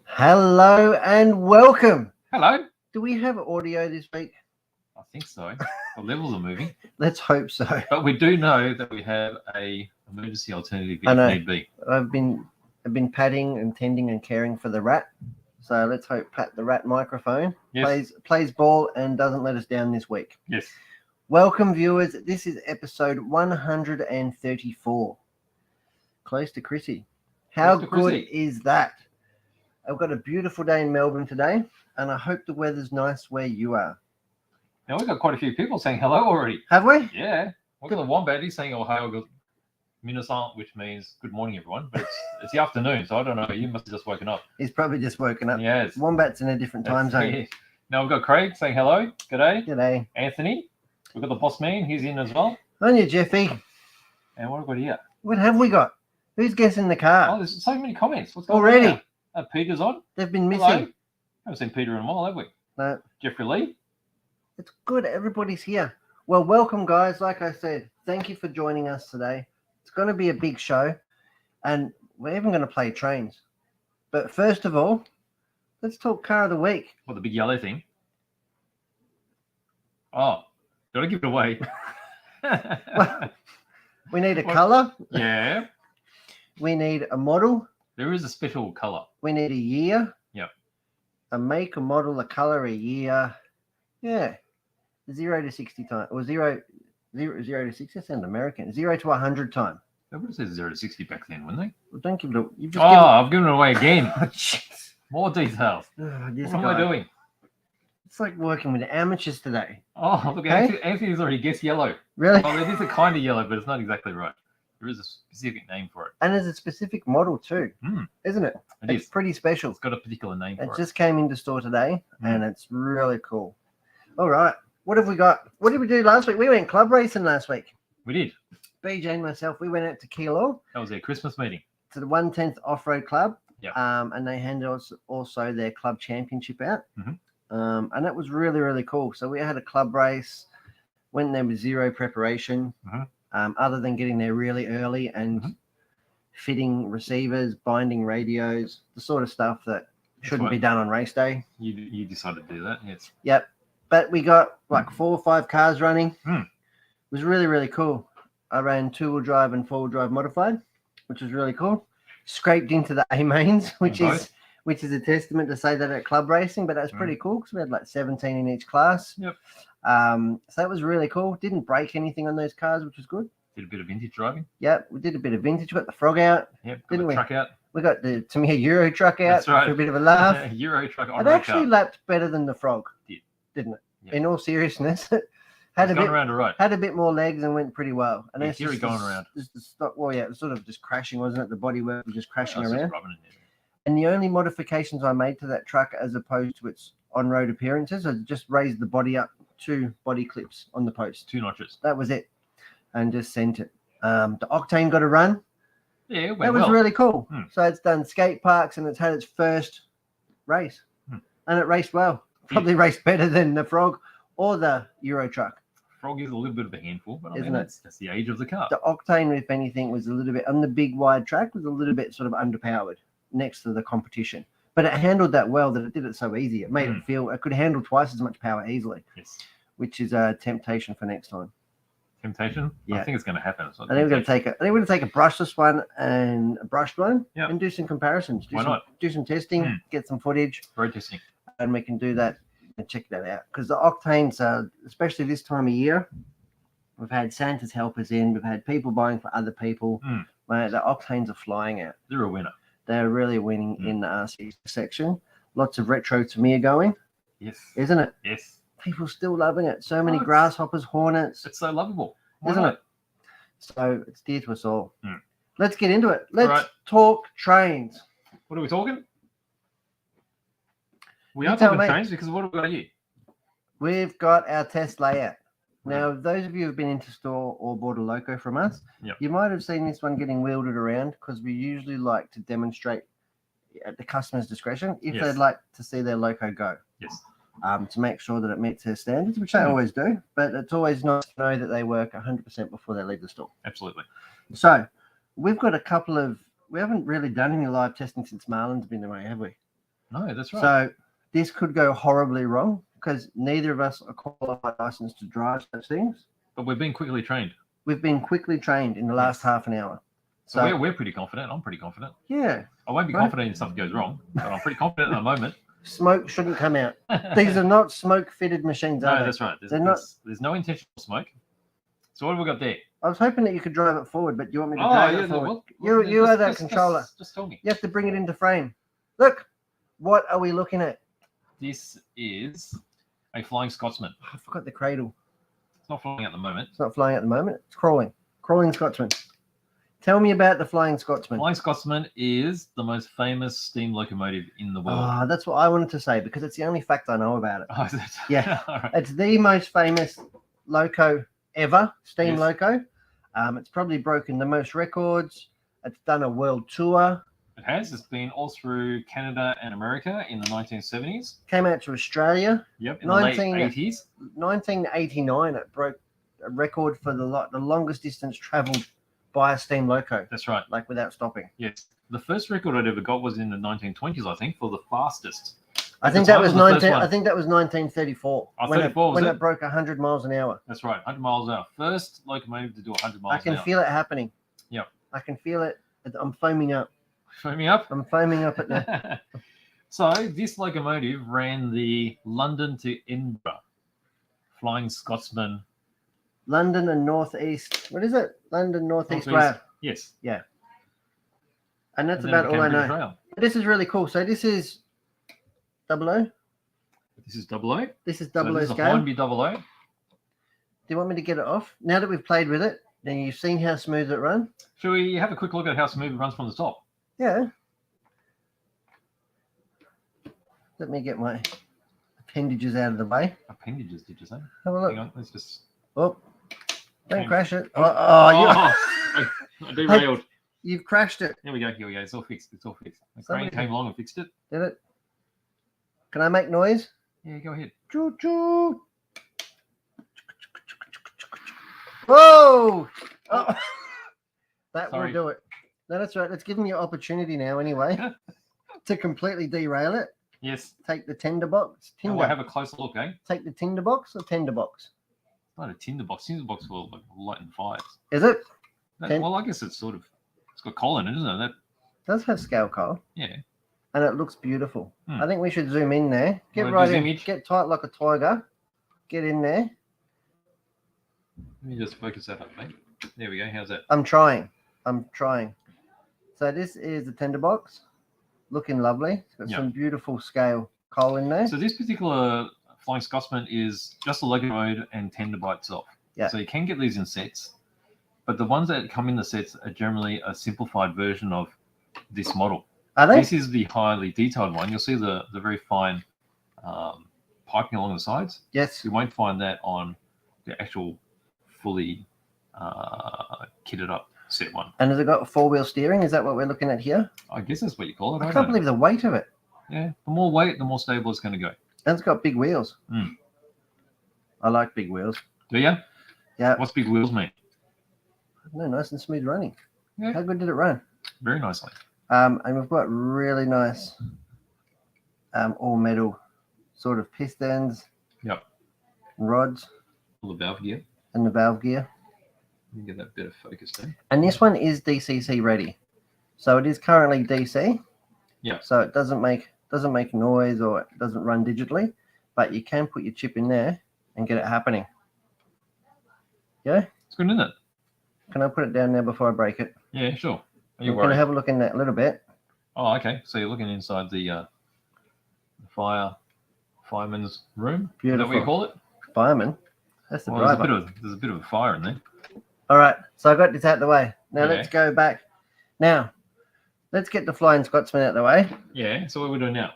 Hello and welcome. Hello. Do we have audio this week? I think so. The levels are moving, Let's hope so. but we do know that we have a emergency alternative I know. if need be. I've been patting and tending and caring for the rat. So let's hope Pat the rat microphone Yes. plays ball and doesn't let us down this week. Yes. Welcome viewers. This is episode 134. Close to Chrissy. How Close to good Chrissy. is that? I've got a beautiful day in Melbourne today, and I hope the weather's nice where you are. Now we've got quite a few people saying hello already. Have we? Yeah. We've got the Wombat. He's saying Ohio Minasan, which means good morning, everyone. But it's the afternoon, so I don't know. You must have just woken up. He's probably just woken up. Yes. Wombat's in a different time zone. Yeah. Now we've got Craig saying hello. G'day. G'day. Anthony. We've got the boss man. He's in as well. On you, Jeffy. And what have we got here? What have we got? Who's guessing the car? Oh, there's so many comments. What's going Already? on here? Peter's on. They've been Hello. missing. Haven't seen Peter in a while, have we? No, Jeffrey Lee. it's good. Everybody's here. Well, welcome, guys. Like I said, thank you for joining us today. It's going to be a big show, and we're even going to play trains. But first of all, let's talk car of the week. What, the big yellow thing? Oh, gotta give it away. We need a What? colour. Yeah, We need a model. there is a special colour. We need a year. Yep. A make, a model, a colour, a year. Yeah. 0 to 60 time. Or 0 to 60. That sounds American. 0 to 100 time. They would have said 0 to 60 back then, wouldn't they? Well, don't give it a... You've just Oh, given... I've given it away again. Oh, jeez. More details. Oh, this What am I guy. doing? It's like working with amateurs today. Oh, look, Hey? Anthony's already guessed yellow. Really? Oh, it is a kind of yellow, but it's not exactly right. There is a specific name for it. And there's a specific model too, isn't it? It It's is. pretty special. It's got a particular name It for it. just came into store today, and it's really cool. All right. What have we got? What did we do last week? We went club racing last week. We did. BJ and myself, we went out to Keilor That was their Christmas meeting. to the 110th Off-Road Club. Yep. And they handed us also their club championship out. Mhm. And that was really, really cool. So we had a club race, went there with zero preparation, Mhm. Other than getting there really early and Mhm. fitting receivers, binding radios, the sort of stuff that shouldn't what- be done on race day. You decided to do that, yes. Yep. But we got like 4 or 5 cars running. Mm. It was really, really cool. I ran 2-wheel drive and 4-wheel drive modified, which was really cool. Scraped into the A mains, which both. is a testament to say that at club racing, but that's pretty cool because we had like 17 in each class. Yep. So that was really cool. Didn't break anything on those cars, which was good. Did a bit of vintage driving. Yep, we did a bit of vintage. We got the frog out. Yep. Got Didn't the we? truck out. We got the Tamiya Euro truck out That's right. for a bit of a laugh. Euro truck on It road actually car. lapped better than the frog, Did. didn't it? Yep. In all seriousness, had It's a going bit around the road. had a bit more legs and went pretty well. And Yeah, that's Kiri just going the- around. just the stock. Well, yeah, it was sort of just crashing, wasn't it? The bodywork was just crashing I was just around. rubbing in there. And the only modifications I made to that truck, as opposed to its on-road appearances, I just raised the body up 2 body clips on the post. 2 notches. That was it, and just sent it. The Octane got a run. Yeah, it That went was well. really cool. Hmm. So it's done skate parks and it's had its first race, and it raced well. Probably raced better than the frog or the Euro truck. Frog is a little bit of a handful, but I Isn't mean, it? that's the age of the car. The Octane, if anything, was a little bit on the big wide track, was a little bit sort of underpowered next to the competition. But it handled that well that it did it so easy. It made it feel it could handle twice as much power easily, Yes. which is a temptation for next time. Temptation? Yeah. I think it's going to happen. It's not I think we're going temptation. to take a brushless one and a brushed one, Yep. and do some comparisons. Why not? Do some testing, get some footage, Road testing. and we can do that and check that out. Because the Octanes, especially this time of year, we've had Santa's helpers in, we've had people buying for other people. Mate, the Octanes are flying out. They're a winner. They're really winning in the RC section. Lots of retro Tamiya going, Yes. isn't it? Yes. People still loving it. So many Oh, it's- grasshoppers, hornets, It's so lovable. Why isn't not? it? So it's dear to us all. Mm. Let's get into it. Let's Right. talk trains. What are we talking? We You are tell talking me. trains because what have we got here? We've got our test layout. Now, those of you who've been into store or bought a loco from us, Yep. you might have seen this one getting wielded around because we usually like to demonstrate at the customer's discretion if Yes. they'd like to see their loco go. Yes. To make sure that it meets their standards, which they always do, but it's always nice to know that they work 100% before they leave the store. Absolutely. So we've got a couple of, we haven't really done any live testing since Marlon's been away, have we? No, that's right. So this could go horribly wrong because neither of us are qualified licensed to drive such things. But we're being quickly trained. We've been quickly trained in the last Yes. half an hour. So we're pretty confident. I'm pretty confident. Yeah, I won't be Right. confident if something goes wrong, but I'm pretty confident at the moment. smoke shouldn't come out. These are not smoke-fitted machines, No, are they? that's right. They're not- There's no intentional smoke. So what have we got there? I was hoping that you could drive it forward, but you want me to Oh, drive yeah, it forward? well, You are that controller. Just tell me. You have to bring it into frame. Look, what are we looking at? This is a Flying Scotsman. I forgot the cradle. It's not flying at the moment. It's not flying at the moment. It's crawling. Crawling Scotsman. Tell me about the Flying Scotsman. Flying Scotsman is the most famous steam locomotive in the world. Ah, that's what I wanted to say because it's the only fact I know about it. Oh, is it? Yeah. All right. It's the most famous loco ever, steam Yes. loco. It's probably broken the most records. It's done a world tour. It has. It's been all through Canada and America in the 1970s. Came out to Australia. Yep. In 19 the late 80s. 1989, it broke a record for the longest distance travelled by a steam loco, That's right. like without stopping. Yes. The first record I'd ever got was in the 1920s, I think, for the fastest. I At think the that time, was it was the first 19. one. I think that was 1934 Oh, when 34, was when it? it broke 100 miles an hour. That's right. 100 miles an hour. First locomotive to do 100 miles I can an hour. feel it happening. Yep. I can feel it. I'm foaming up. Show me up. I'm foaming up at the. So this locomotive ran the London to Edinburgh Flying Scotsman. London and Northeast. What is it? London Northeast Rail. Northeast. Yes. And that's And then about all I Cambridge know. Rail. This is really cool. So this is 00. This is 00. This is So 00 this is a scale. Hornby 00. Do you want me to get it off? Now that we've played with it, then you've seen how smooth it runs. Shall we have a quick look at how smooth it runs from the top? Yeah. Let me get my appendages out of the way. Appendages, did you say? Have a Hang look. on, let's just. Oh, don't Okay. crash it. Oh, I derailed. You've crashed it. There we go. Here we go. It's all fixed. It's all fixed. The Somebody- crane came along and fixed it. Did it? Can I make noise? Yeah, go ahead. Choo choo. Whoa! Oh. That Sorry. will do it. No, that's right. Let's give them your opportunity now, anyway, to completely derail it. Yes. Take the tinderbox. Now Tinder. we'll have a closer look, eh? Take the tinderbox or tinderbox. Not a tinderbox. Tinderbox will like light and fires. Is it? Well, I guess it's sort of. It's got coal in it, isn't it? That. Does have scale coal, Yeah. and it looks beautiful. Hmm. I think we should zoom in there. Get Wanna right do in. zoom in? Get tight like a tiger. Get in there. Let me just focus that up, mate. There we go. How's that? I'm trying. So this is the tinderbox. Looking lovely. It's got Yeah. some beautiful scale coal in there. So this particular Flying Scotsman is just a locomotive and tender by itself. Yeah. So you can get these in sets, but the ones that come in the sets are generally a simplified version of this model. Are they? This is the highly detailed one. You'll see the very fine piping along the sides. Yes. You won't find that on the actual fully kitted up set one. And has it got four-wheel steering? Is that what we're looking at here? I guess that's what you call it. I don't can't know. believe the weight of it. Yeah, the more weight, the more stable it's going to go. And it's got big wheels. Hmm. I like big wheels. Do you? Yeah. What's big wheels mean? No, nice and smooth running. Yeah. How good did it run? Very nicely. And we've got really nice all metal sort of pistons. Yep. Rods All the valve gear. and the valve gear. Let me get that bit of focus there. And this one is DCC ready. So it is currently DC. Yeah. So it doesn't make noise or it doesn't run digitally, but you can put your chip in there and get it happening. Yeah? It's good, isn't it? Can I put it down there before I break it? Yeah, sure. Are I'm you going to worried? have a look in that a little bit. Oh, okay. So you're looking inside the fireman's room. Is that what you Beautiful. call it? Fireman. That's the Well, there's driver. a bit of a fire in there. All right. So I got this out of the way. Now Okay. let's go back. Now, let's get the Flying Scotsman out of the way. Yeah. So what are we doing now?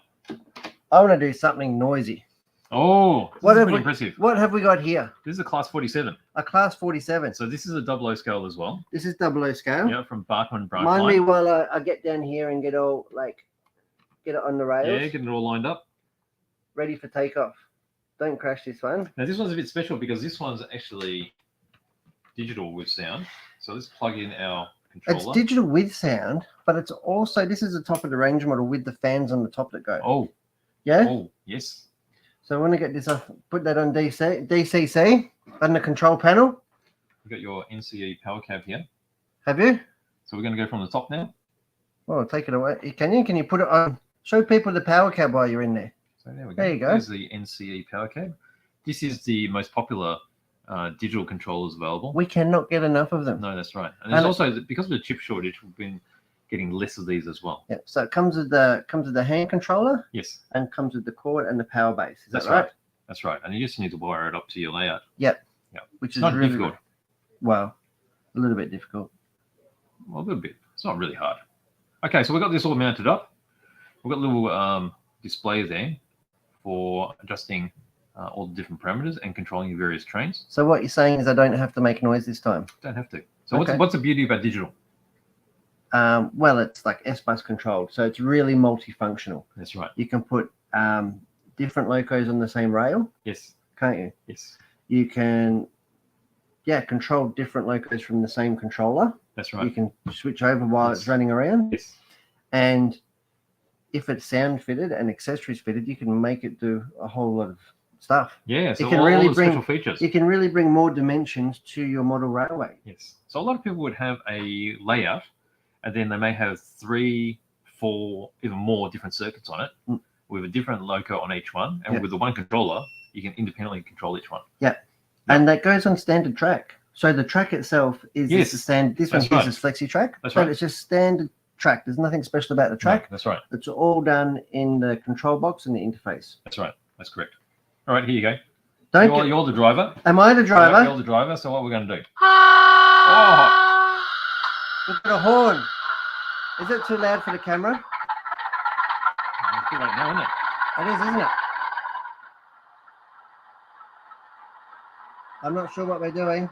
I want to do something noisy. Oh, this What is have pretty we- impressive. What have we got here? This is a class 47. A class 47. So this is a 00 scale as well. This is 00 scale. Yeah, from Barkman branch Mind line. me while I get down here and get it on the rails. Yeah, getting it all lined up. Ready for takeoff. Don't crash this one. Now this one's a bit special because this one's actually digital with sound. So let's plug in our controller. It's digital with sound, but it's also, this is the top of the range model with the fans on the top that go. Oh, Yeah? oh, yes. So I want to get this off, put that on DCC on the control panel. You've got your NCE power cab here. Have you? So we're going to go from the top now. Well, take it away. Can you? Can you put it on? Show people the power cab while you're in there. So there we go. There you go. There's the NCE power cab. This is the most popular digital controllers available. We cannot get enough of them. No, that's right. And there's also, because of the chip shortage, we've been getting less of these as well. Yeah. So it comes with the hand controller. Yes. And comes with the cord and the power base. Is That's that right? right. That's right. And you just need to wire it up to your layout. Yep. Yep. Which is Not really difficult. Well, a little bit difficult. Well, a little bit. It's not really hard. Okay, so we've got this all mounted up. We've got little displays there for adjusting all the different parameters and controlling your various trains. So what you're saying is I don't have to make noise this time? Don't have to. So Okay. what's the beauty about digital? Well, it's like S-bus controlled, so it's really multifunctional. That's right. You can put different locos on the same rail, Yes. can't you? Yes. You can, control different locos from the same controller. That's You right. can switch over while Yes. it's running around. Yes. And if it's sound fitted and accessories fitted, you can make it do a whole lot of stuff. Yeah. So can all really the bring- special features. You can really bring more dimensions to your model railway. Yes. So a lot of people would have a layout, and then they may have 3, 4, even more different circuits on it, with a different loco on each one. And Yeah. with the one controller, you can independently control each one. And that goes on standard track. So the track itself is Yes. just a standard. This one That's here right. is flexi track. That's but right. it's just standard track. There's nothing special about the track. No, that's right. It's all done in the control box and the interface. That's right. That's correct. All right, here you go. Don't You're the driver. Am I the driver? You're the driver. So what we're going to do? Oh, We've got a horn. Is it too loud for the camera? it's too late now, isn't it? It is, isn't it? I'm not sure what we're doing.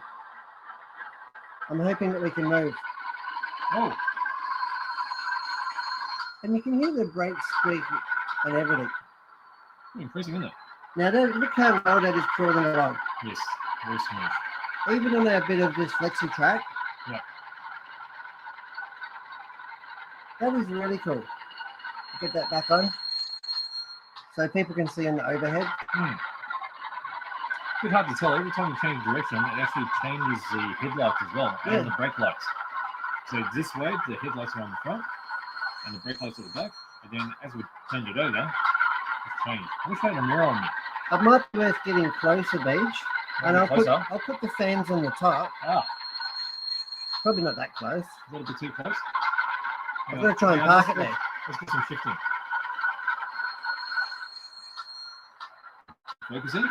I'm hoping that we can move. Oh, And you can hear the brakes squeak and everything. impressive, isn't it? Now, look how well that is crawling along. Yes, very smooth. Even on a bit of this flexi track. Yeah. That is really cool. Get that back on. So people can see on the overhead. A bit hard to tell. Every time you change direction, it actually changes the headlights as well, Yeah. and the brake lights. So this way, the headlights are on the front, and the brake lights are at the back. And then as we change it over, it's changed. I wish I had a mirror on me. It might be worth getting closer, Beach. And I'll Closer. put the fans on the top. Ah, Probably not that close. is that a bit too close? I'm going to try and park it there. Let's get some shifting. Focus in.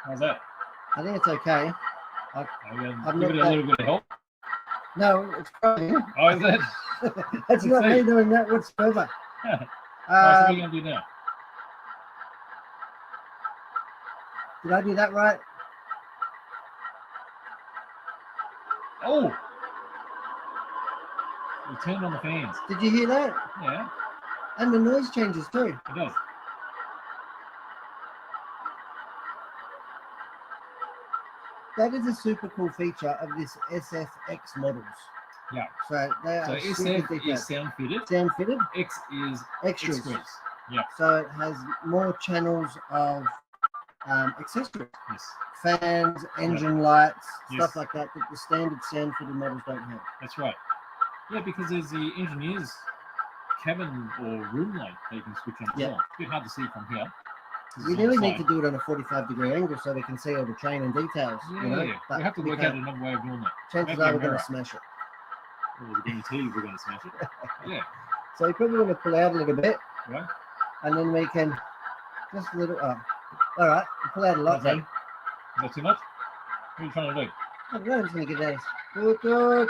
How's that? I think it's okay. Give it a little bit of help. No, it's fine. Oh, is it? It's not me doing that whatsoever. Alright, so what are you going to do now? Did I do that right? Oh! We turned on the fans. Did you hear that? Yeah, And the noise changes too. it does. That is a super cool feature of this SFX models. Yeah. So they So are SF super is sound fitted. sound fitted X is extras. express. Yeah. So it has more channels of accessories, Yes. fans, engine lights, Yes. stuff like that the standard sound fitted models don't have. That's right. Yeah, because there's the engineer's cabin or room light that you can switch on as Yeah. well. It's a bit hard to see from here. We really need to do it on a 45-degree angle so we can see all the train and details. Yeah, you know? But we have to work can't. out another way of doing that. Chances maybe a are we're going mirror. to smash it. Well, there's a guarantee we're going to smash it. Yeah. So you probably want to pull out a little bit, Right. and then we can just a little. Oh, all right, we'll pull out a lot How's that? then. Is that too much? What are you trying to do? I don't know, I'm just going to get those. Good, good.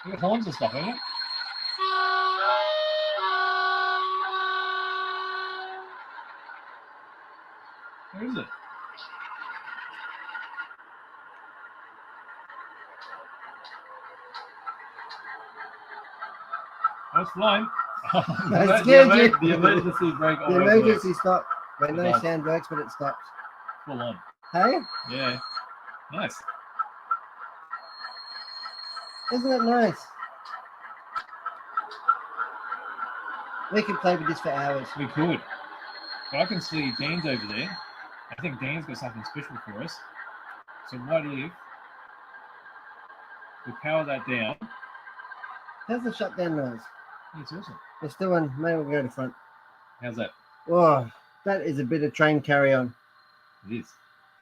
You got horns and stuff, haven't you? Where is it? Oh, it's flying. I scared you. The emergency brake. The emergency stop. When It no does. sound works, but it stops. Full on. Hey? Yeah. Nice. Isn't it nice? We could play with this for hours. We could. But I can see Dan's over there. I think Dan's got something special for us. So what if we power that down? How's the shutdown noise? It's awesome. There's still one. Maybe we'll go to front. How's that? Oh, that is a bit of train carry on. It is.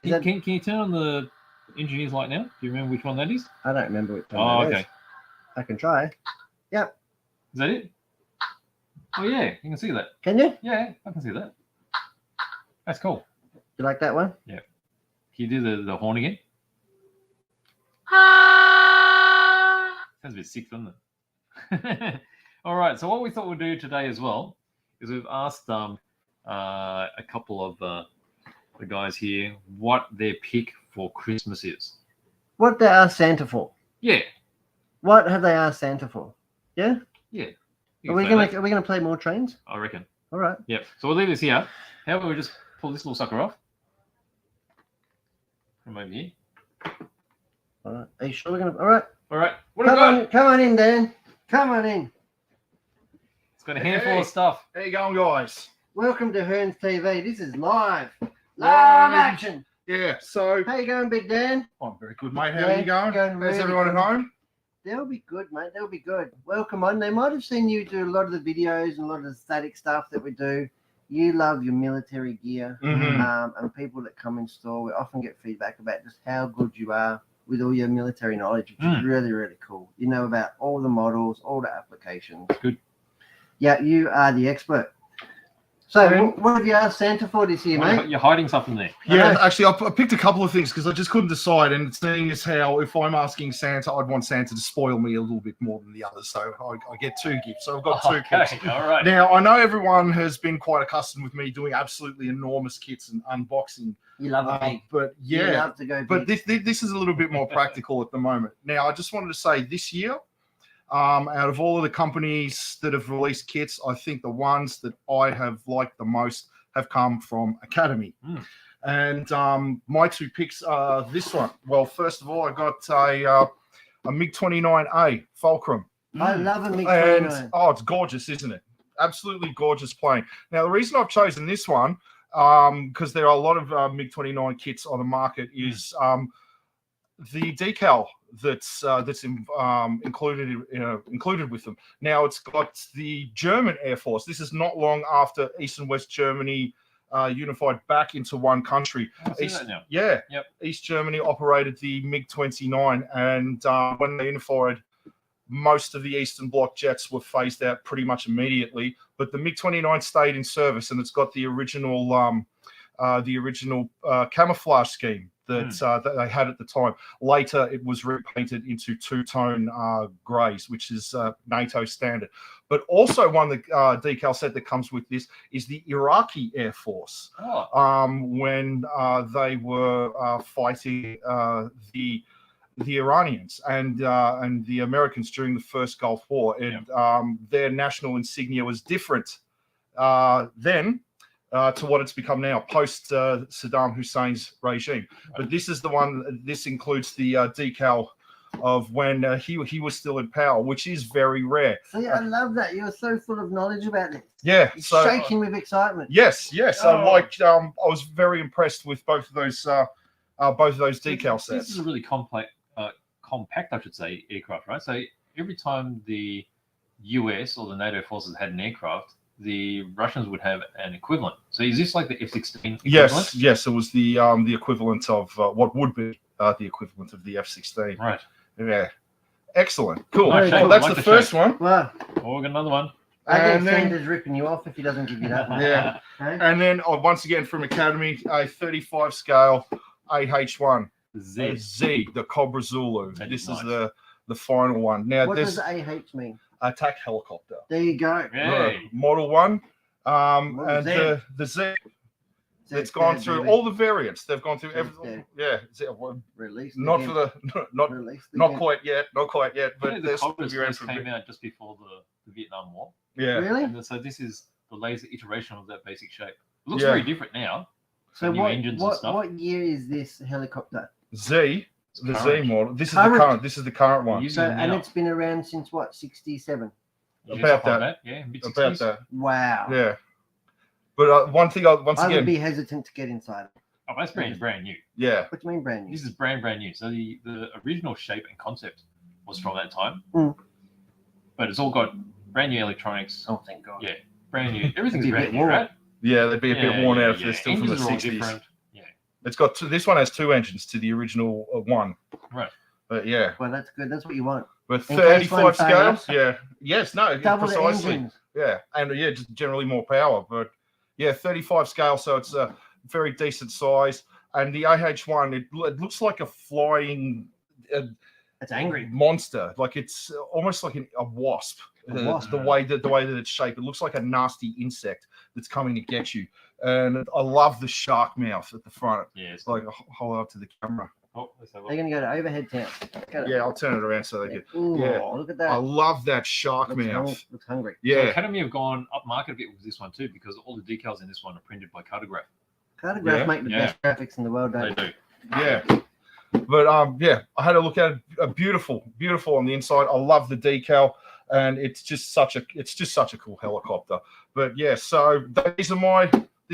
Is that- Can you turn on the engineer's light now? Do you remember which one that is? I don't remember which one. Oh, that okay. is. I can try. Yep. Is that it? Oh, yeah. You can see that. Can you? Yeah, I can see that. That's cool. You like that one? Can you do the horn again? Sounds a bit sick, doesn't it? All right. So what we thought we'd do today as well is we've asked a couple of the guys here what their pick for Christmas is. What they asked Santa for? Yeah. What have they asked Santa for? Yeah. Yeah. Are we gonna play more trains? I reckon. All right. Yep. So we'll leave this here. How about we just pull this little sucker off from over here? All right. Are you sure we're gonna? All right. All right. Come on in, Dan. Come on in. It's got a handful of stuff. How you going, guys? Welcome to Hearns TV. This is live action. Yeah, so How you going, Big Dan? I'm very good, mate. How Yeah, are you going? going How's really everyone good. at home? They'll be good, mate. They'll be good. Welcome on. They might have seen you do a lot of the videos and a lot of the static stuff that we do. You love your military gear, and people that come in store, we often get feedback about just how good you are with all your military knowledge, which is really, really cool. You know about all the models, all the applications. Good. Yeah, you are the expert. So, what have you asked Santa for this year, mate? You're hiding something there. Yeah, actually, I picked a couple of things because I just couldn't decide. And seeing as how if I'm asking Santa, I'd want Santa to spoil me a little bit more than the others. So I get two gifts. So I've got two gifts. All right. Now, I know everyone has been quite accustomed with me doing absolutely enormous kits and unboxing. You love it big. But You yeah, love to go big. but this is a little bit more practical at the moment. Now, I just wanted to say this year, out of all of the companies that have released kits, I think the ones that I have liked the most have come from Academy. And my two picks are this one. Well, first of all, I got a MiG-29A Fulcrum. I love a And MiG-29. it's gorgeous, isn't it? Absolutely gorgeous plane. Now, the reason I've chosen this one, because there are a lot of MiG-29 kits on the market, is the decal that's included with them. Now, it's got the German Air Force. This is not long after East and West Germany unified back into one country. I see that now. Yeah. Yep. East Germany operated the MiG-29, and when they unified, most of the Eastern Bloc jets were phased out pretty much immediately. But the MiG-29 stayed in service, and it's got the original camouflage scheme that they had at the time. Later, it was repainted into two-tone greys, which is NATO standard. But also one the decal set that comes with this is the Iraqi Air Force. When they were fighting the Iranians and the Americans during the first Gulf War, and their national insignia was different then to what it's become now, post Saddam Hussein's regime. But this is the one. This includes the decal of when he was still in power, which is very rare. See, I love that. You're so full of knowledge about this. Yeah, It's so shaking with excitement. yes. I was very impressed with both of those decal This sets. is a really compact, I should say, aircraft, right? So every time the US or the NATO forces had an aircraft, the Russians would have an equivalent. So is this like the F-16 equivalent? Yes, it was the equivalent of what would be the equivalent of the F-16. Right. Yeah, excellent, cool. Nice Well, shape. that's Like the the first shape. one. Wow. Oh, we got another one. I think And then- Santa's ripping you off if he doesn't give you that one. Yeah. Okay? And then once again from Academy, a 35 scale AH-1 Z, the Cobra Zulu. That This is is nice. the final one. Now What this does AH mean? attack helicopter. There you go. Hey. Model 1. Model And Z. the Z. Zed's It's gone dead, through baby. all the variants. They've gone through Zed's everything. dead. Yeah, Released not again. for the Released not again. quite yet, but You know, the there's Cobras be around first for a bit. came out just before the Vietnam War. Yeah. Really? And so this is the latest iteration of that basic shape. It looks Yeah. very different now. So New engines and stuff. what year is this helicopter? Z, the current. Z model. This is Current. the current. This is the current one. Using So them and now. it's been around since what? 67. Yeah, about something like that. Yeah, mid About 60s. that. Wow. Yeah. But one thing, once I would again, be hesitant to get inside. Oh, that's brand new. yeah, What do you mean brand new? This is brand new. So the original shape and concept was from that time. Mm. But it's all got brand new electronics. Oh, thank God. Yeah. Brand new. Everything's Be a bit brand new, worn. right? yeah, they'd be a bit worn out if they're still from the Engines are all 60s. different. It's got this one has 2 engines to the original one. Right. But yeah, Well, that's good. That's what you want. but In case one 35 scales. fails. Yeah. Yes. No. Double the precisely. engines. Yeah, and yeah, just generally more power. But yeah, 35 scale, so it's a very decent size. And the AH1, it looks like a flying It's angry. monster. Like it's almost like a wasp. A wasp. The way that it's shaped, it looks like a nasty insect that's coming to get you. And I love the shark mouth at the front. Yeah. It's like hold up to the camera. Oh, let's have a They're look. going to go to overhead town. Yeah, I'll turn it around so they can. Ooh, Yeah. look at I that. love that shark Looks, mouth. looks hungry. So Yeah, Academy have gone up market a bit with this one too because all the decals in this one are printed by Cartograph. Cartograph Yeah. make the Yeah. best graphics in the world, don't They they? do. yeah. But yeah, I had a look at it. Beautiful on the inside. I love the decal, and it's just such a cool helicopter. But yeah, so this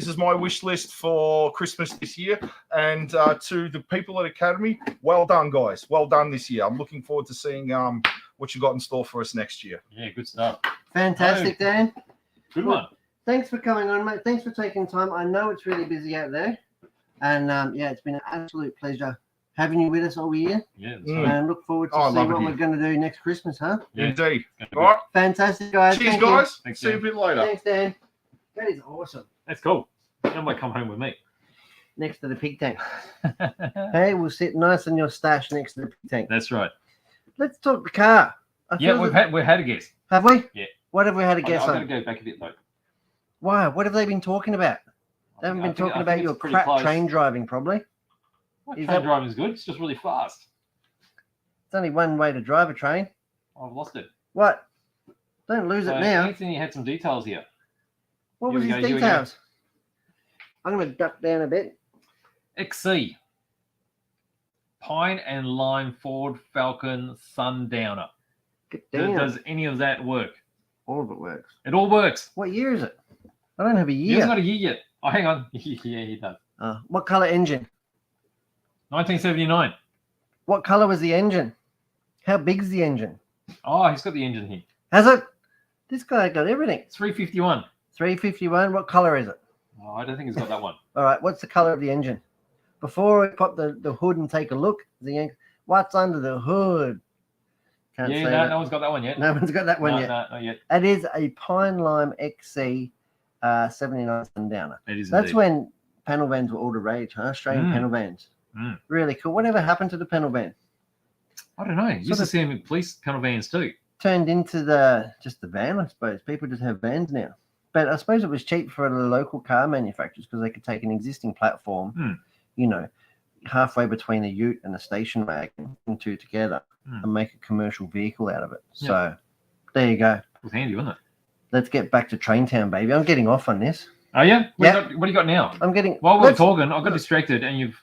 is my wish list for Christmas this year. And to the people at Academy, well done, guys. Well done this year. I'm looking forward to seeing what you got in store for us next year. Yeah, good stuff. Fantastic, Dan. Good one. Thanks for coming on, mate. Thanks for taking time. I know it's really busy out there. And yeah, it's been an absolute pleasure having you with us all year. Yeah. That's Mm. right. And look forward to Oh, I see love it what here. we're going to do next Christmas, huh? Yeah. Indeed. It's gonna be All right. Fantastic, guys. Cheers, Thank you. guys. Thanks, See you a Dan. bit later. Thanks, Dan. That is awesome. That's cool. You might come home with me. Next to the pig tank. Hey, we'll sit nice in your stash next to the pig tank. That's right. Let's talk the car. I Yeah, feel we've that- had a guess. Have we? Yeah. What have we had a I've guess got to on? go back a bit though. Why? What have they been talking about? They haven't been talking about your crap train driving, probably. Well, Is train that- driving is good. It's just really fast. It's only one way to drive a train. I've lost it. What? Don't lose So it now. Anthony had some details here. What Here was we his go, here we go. details? I'm going to duck down a bit. XC. Pine and Lime Ford Falcon Sundowner. Get down. Does any of that work? All of it works. It all works. What year is it? I don't have a He year. hasn't got a year yet. Oh, hang on. Yeah, he does. What color engine? 1979. What color was the engine? How big's the engine? Oh, he's got the engine here. Has it? This guy got everything. 351. 351. What color is it? Oh, I don't think he's got that one. All right. What's the color of the engine? Before we pop the hood and take a look, what's under the hood? Can't Yeah, say no, that. no one's got that one yet. No one's got that one no, yet. No, not yet. It is a Pine Lime XC 79 Sundowner. It is That's indeed. when panel vans were all the rage, huh? Australian Mm. panel vans. Mm. Really cool. Whatever happened to the panel van? I don't know. You used Sort to of- see him in police panel vans too. Turned into just the van, I suppose. People just have vans now. But I suppose it was cheap for the local car manufacturers because they could take an existing platform, Hmm. you know, halfway between a ute and a station wagon, and two together, Hmm. and make a commercial vehicle out of it. Yeah. So there you go. It was handy, wasn't it? Let's get back to Train Town, baby. I'm getting off on this. Oh yeah. Yeah. What do you got now? I'm getting. While we're let's, talking, I got distracted, and you've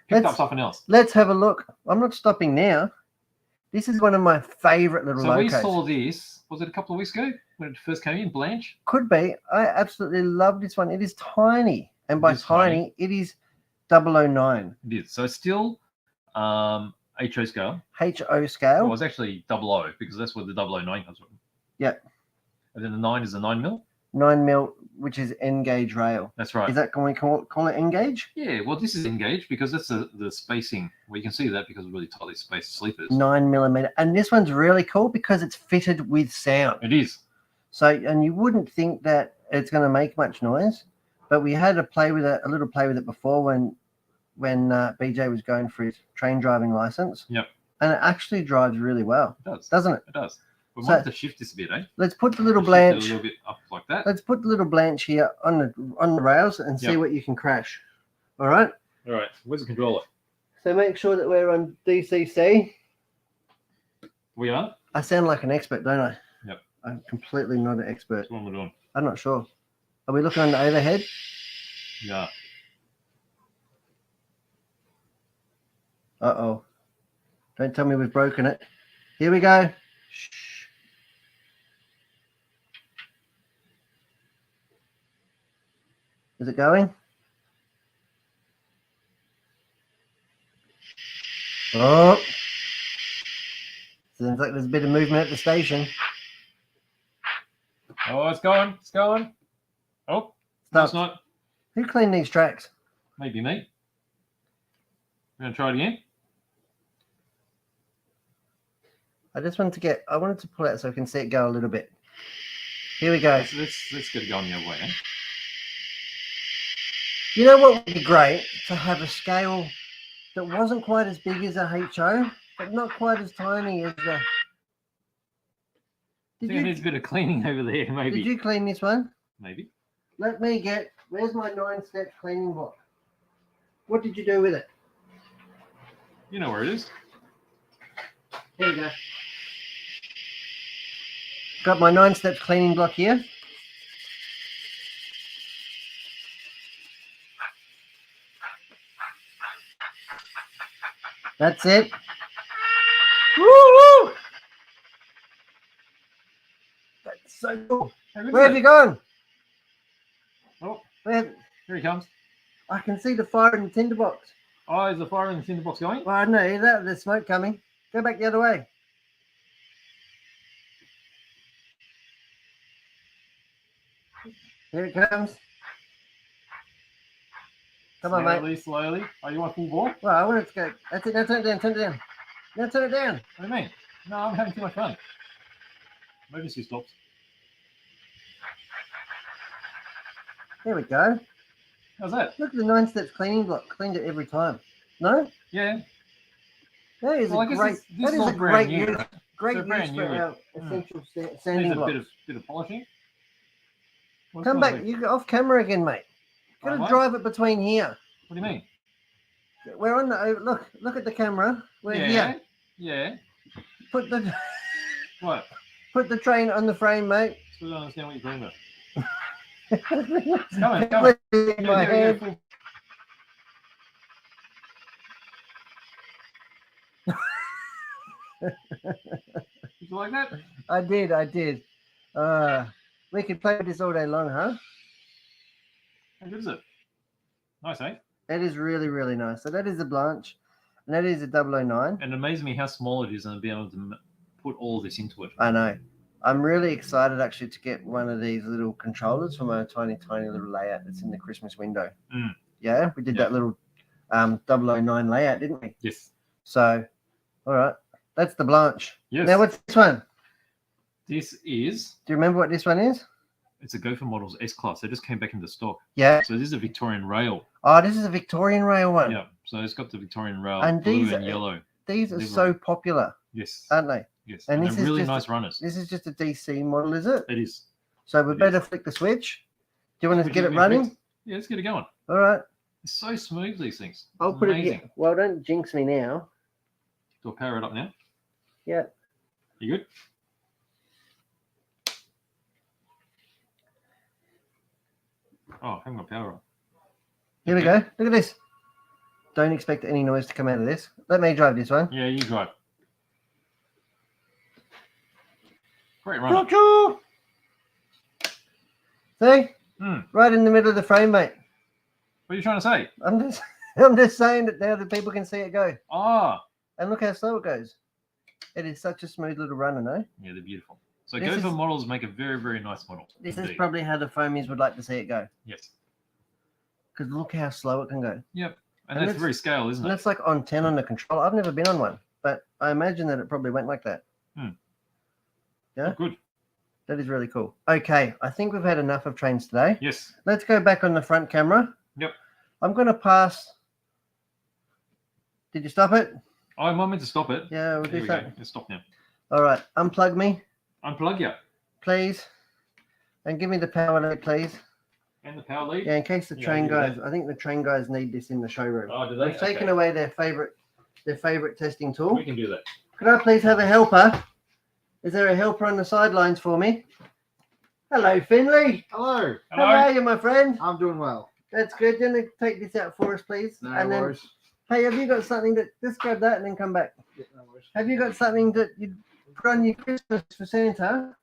picked up Let's- something else. let's have a look. I'm not stopping now. This is one of my favorite little So we locos. saw this. Was it a couple of weeks ago when it first came in? Blanche. Could be. I absolutely love this one. It is tiny. And by It is tiny. tiny, it is 009. It is. So it's still HO scale. HO Well, scale. it was actually 00 because that's where the 009 comes from. Yep. And then the 9 is the 9 mil. 9 mil, which is N gauge rail. That's right. Is that, can we call it N gauge? Yeah, well, this is engaged because that's the spacing. Well, you can see that because it's really tightly spaced sleepers. 9 millimeter. And this one's really cool because it's fitted with sound. It is. So, and you wouldn't think that it's going to make much noise, but we had a little play with it before when BJ was going for his train driving license. Yep. And it actually drives really well, It does. doesn't it? It does. We So- might have to shift this a bit, eh? Let's put the little Shift it a blanch. little bit up like that. Let's put the little blanch here on the rails and see Yep. what you can crash. All right. All right. Where's the controller? So make sure that we're on DCC. We are. I sound like an expert, don't I? Yep. I'm completely not an expert. That's what we're doing. I'm not sure. Are we looking on the overhead? Yeah. Uh-oh. Don't tell me we've broken it. Here we go. Shh. Is it going? Oh. Seems like there's a bit of movement at the station. Oh, it's going. It's going. Oh, no, it's not. Who cleaned these tracks? Maybe me. We're going to try it again. I wanted to pull out so I can see it go a little bit. Here we go. Let's get it going the other way, eh? You know what would be great? To have a scale that wasn't quite as big as a HO, but not quite as tiny as a... I think it needs a bit of cleaning over there, maybe. Did you clean this one? Maybe. Let me get... Where's my 9-step cleaning block? What did you do with it? You know where it is. Here we go. Got my 9-step cleaning block here. That's it. Woo-hoo! That's so cool. Where have you gone? Oh, Where? here he comes. I can see the fire in the tinderbox. Oh, is the fire in the tinderbox going? Well, I know that. There's smoke coming. Go back the other way. Here it comes. Come on, mate. Slowly. Oh, you want full ball? Well, I want it to go. That's it. Now turn it down. Turn it down. Now turn it down. What do you mean? No, I'm having too much fun. Emergency stops. There we go. How's that? Look at the 9-steps cleaning block. Cleaned it every time. No? Yeah. That is Well, I a guess great. this That is is all a brand great new, use. right? Great So brand use for new. our essential sanding Needs a block. bit of polishing. What's Come going back. on? You go off camera again, mate. Got to What? drive it between here. What do you mean? We're on the look at the camera. We're Yeah. here. Yeah. Put the What? put the train on the frame, mate. Still don't understand what you're talking about. It's coming. in my head. You like that? I did. We could play with this all day long, huh? How good is it? Nice, eh? That is really, really nice. So that is a Blanche, and that is a 009. And it amazes me how small it is and be able to put all this into it. I know. I'm really excited actually to get one of these little controllers from a tiny, tiny little layout that's in the Christmas window. Mm. Yeah, we did that little 009 layout, didn't we? Yes. So, all right. That's the Blanche. Yes. Now, what's this one? This is, Do you remember what this one is? it's a Gopher Models S-Class. They just came back into stock. Yeah. So this is a Victorian rail. Oh, this is a Victorian rail one. Yeah. So it's got the Victorian rail, And blue these and are- yellow. These are Livery. so popular, Yes. aren't they? Yes. and And this they're is really just- nice runners. This is just a DC model, is it? It is. So we It better is. flick the switch. Do you want to Switch get it in running? fixed. Yeah, let's get it going. All right. It's so smooth, these things. I'll put Amazing. it here. Well, don't jinx me now. Do I power it up now? Yeah. You good? Oh, I haven't got power on. Here we go. Look at this. Don't expect any noise to come out of this. Let me drive this one. Yeah, you drive. Great runner. Choo-choo! See? Hmm. Right in the middle of the frame, mate. What are you trying to say? I'm just saying that now the people can see it go. Ah, And look how slow it goes. It is such a smooth little runner, no? yeah, they're beautiful. So This Gopher is- models make a very, very nice model. This is indeed. probably how the foamies would like to see it go. Yes. Because look how slow it can go. Yep. And And that's it's- very scale, isn't And it? that's like on 10 on the controller. I've never been on one, but I imagine that it probably went like that. Yeah. Good. That is really cool. Okay, I think we've had enough of trains today. Yes. Let's go back on the front camera. Yep. I'm going to pass. Did you stop it? Oh, am I meant to stop it? Yeah, we'll Here do we go. that. Let's stop now. All right, unplug me, Unplug you. please. And give me the power lead, please. And the power lead. Yeah, in case the Yeah, train I'll do guys, I think the train guys need this in the showroom. Oh, do they? They've taken Okay. away their favorite testing tool. We can do that. Could I please have a helper? Is there a helper on the sidelines for me? Hello, Finley. Hello. How are you, my friend? I'm doing well. That's good. Do you want to take this out for us, please? No and then, worries. hey, have you got something that just grab that and then come back? Yeah, no worries. Have you got something that you put on your Christmas for Santa?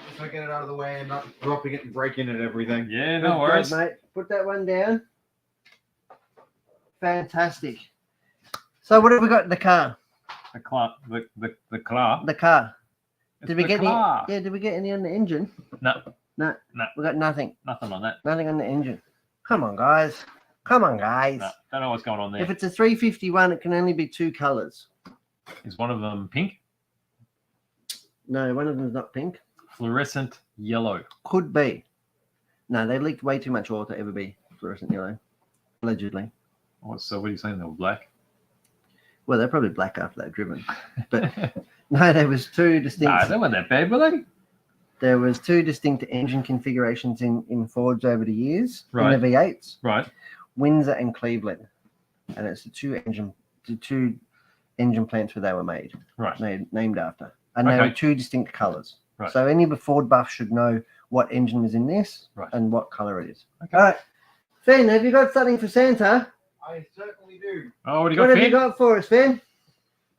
Just to get it out of the way and not dropping it and breaking it and everything. Yeah, Good no job, worries. mate. Put that one down. Fantastic. So what have we got in the car? The car. The car. The car. It's Did we the get any? car. Yeah, did we get any on the engine? No, No. No. We got nothing. nothing on that. Nothing on the engine. Come on, guys. Come on, guys. No, don't know what's going on there. If it's a 351, it can only be two colors. Is one of them pink? No, one of them's not pink. Fluorescent yellow. Could be. No, they leaked way too much oil to ever be fluorescent yellow, allegedly. So what are you saying? They were black? Well, they're probably black after they're driven. But no, there was two distinct. Nah, they weren't that bad, were they? There was two distinct engine configurations in Fords over the years. Right. In the V8s, Right. Windsor and Cleveland, and it's the two engine plants where they were made. Right. Named after, and they Okay. were two distinct colors. Right. So any Ford buff should know what engine is in this Right. and what color it is. Okay. All right, Finn, have you got something for Santa? I certainly do. Oh, what do you What got, have you Finn? got for us, Finn?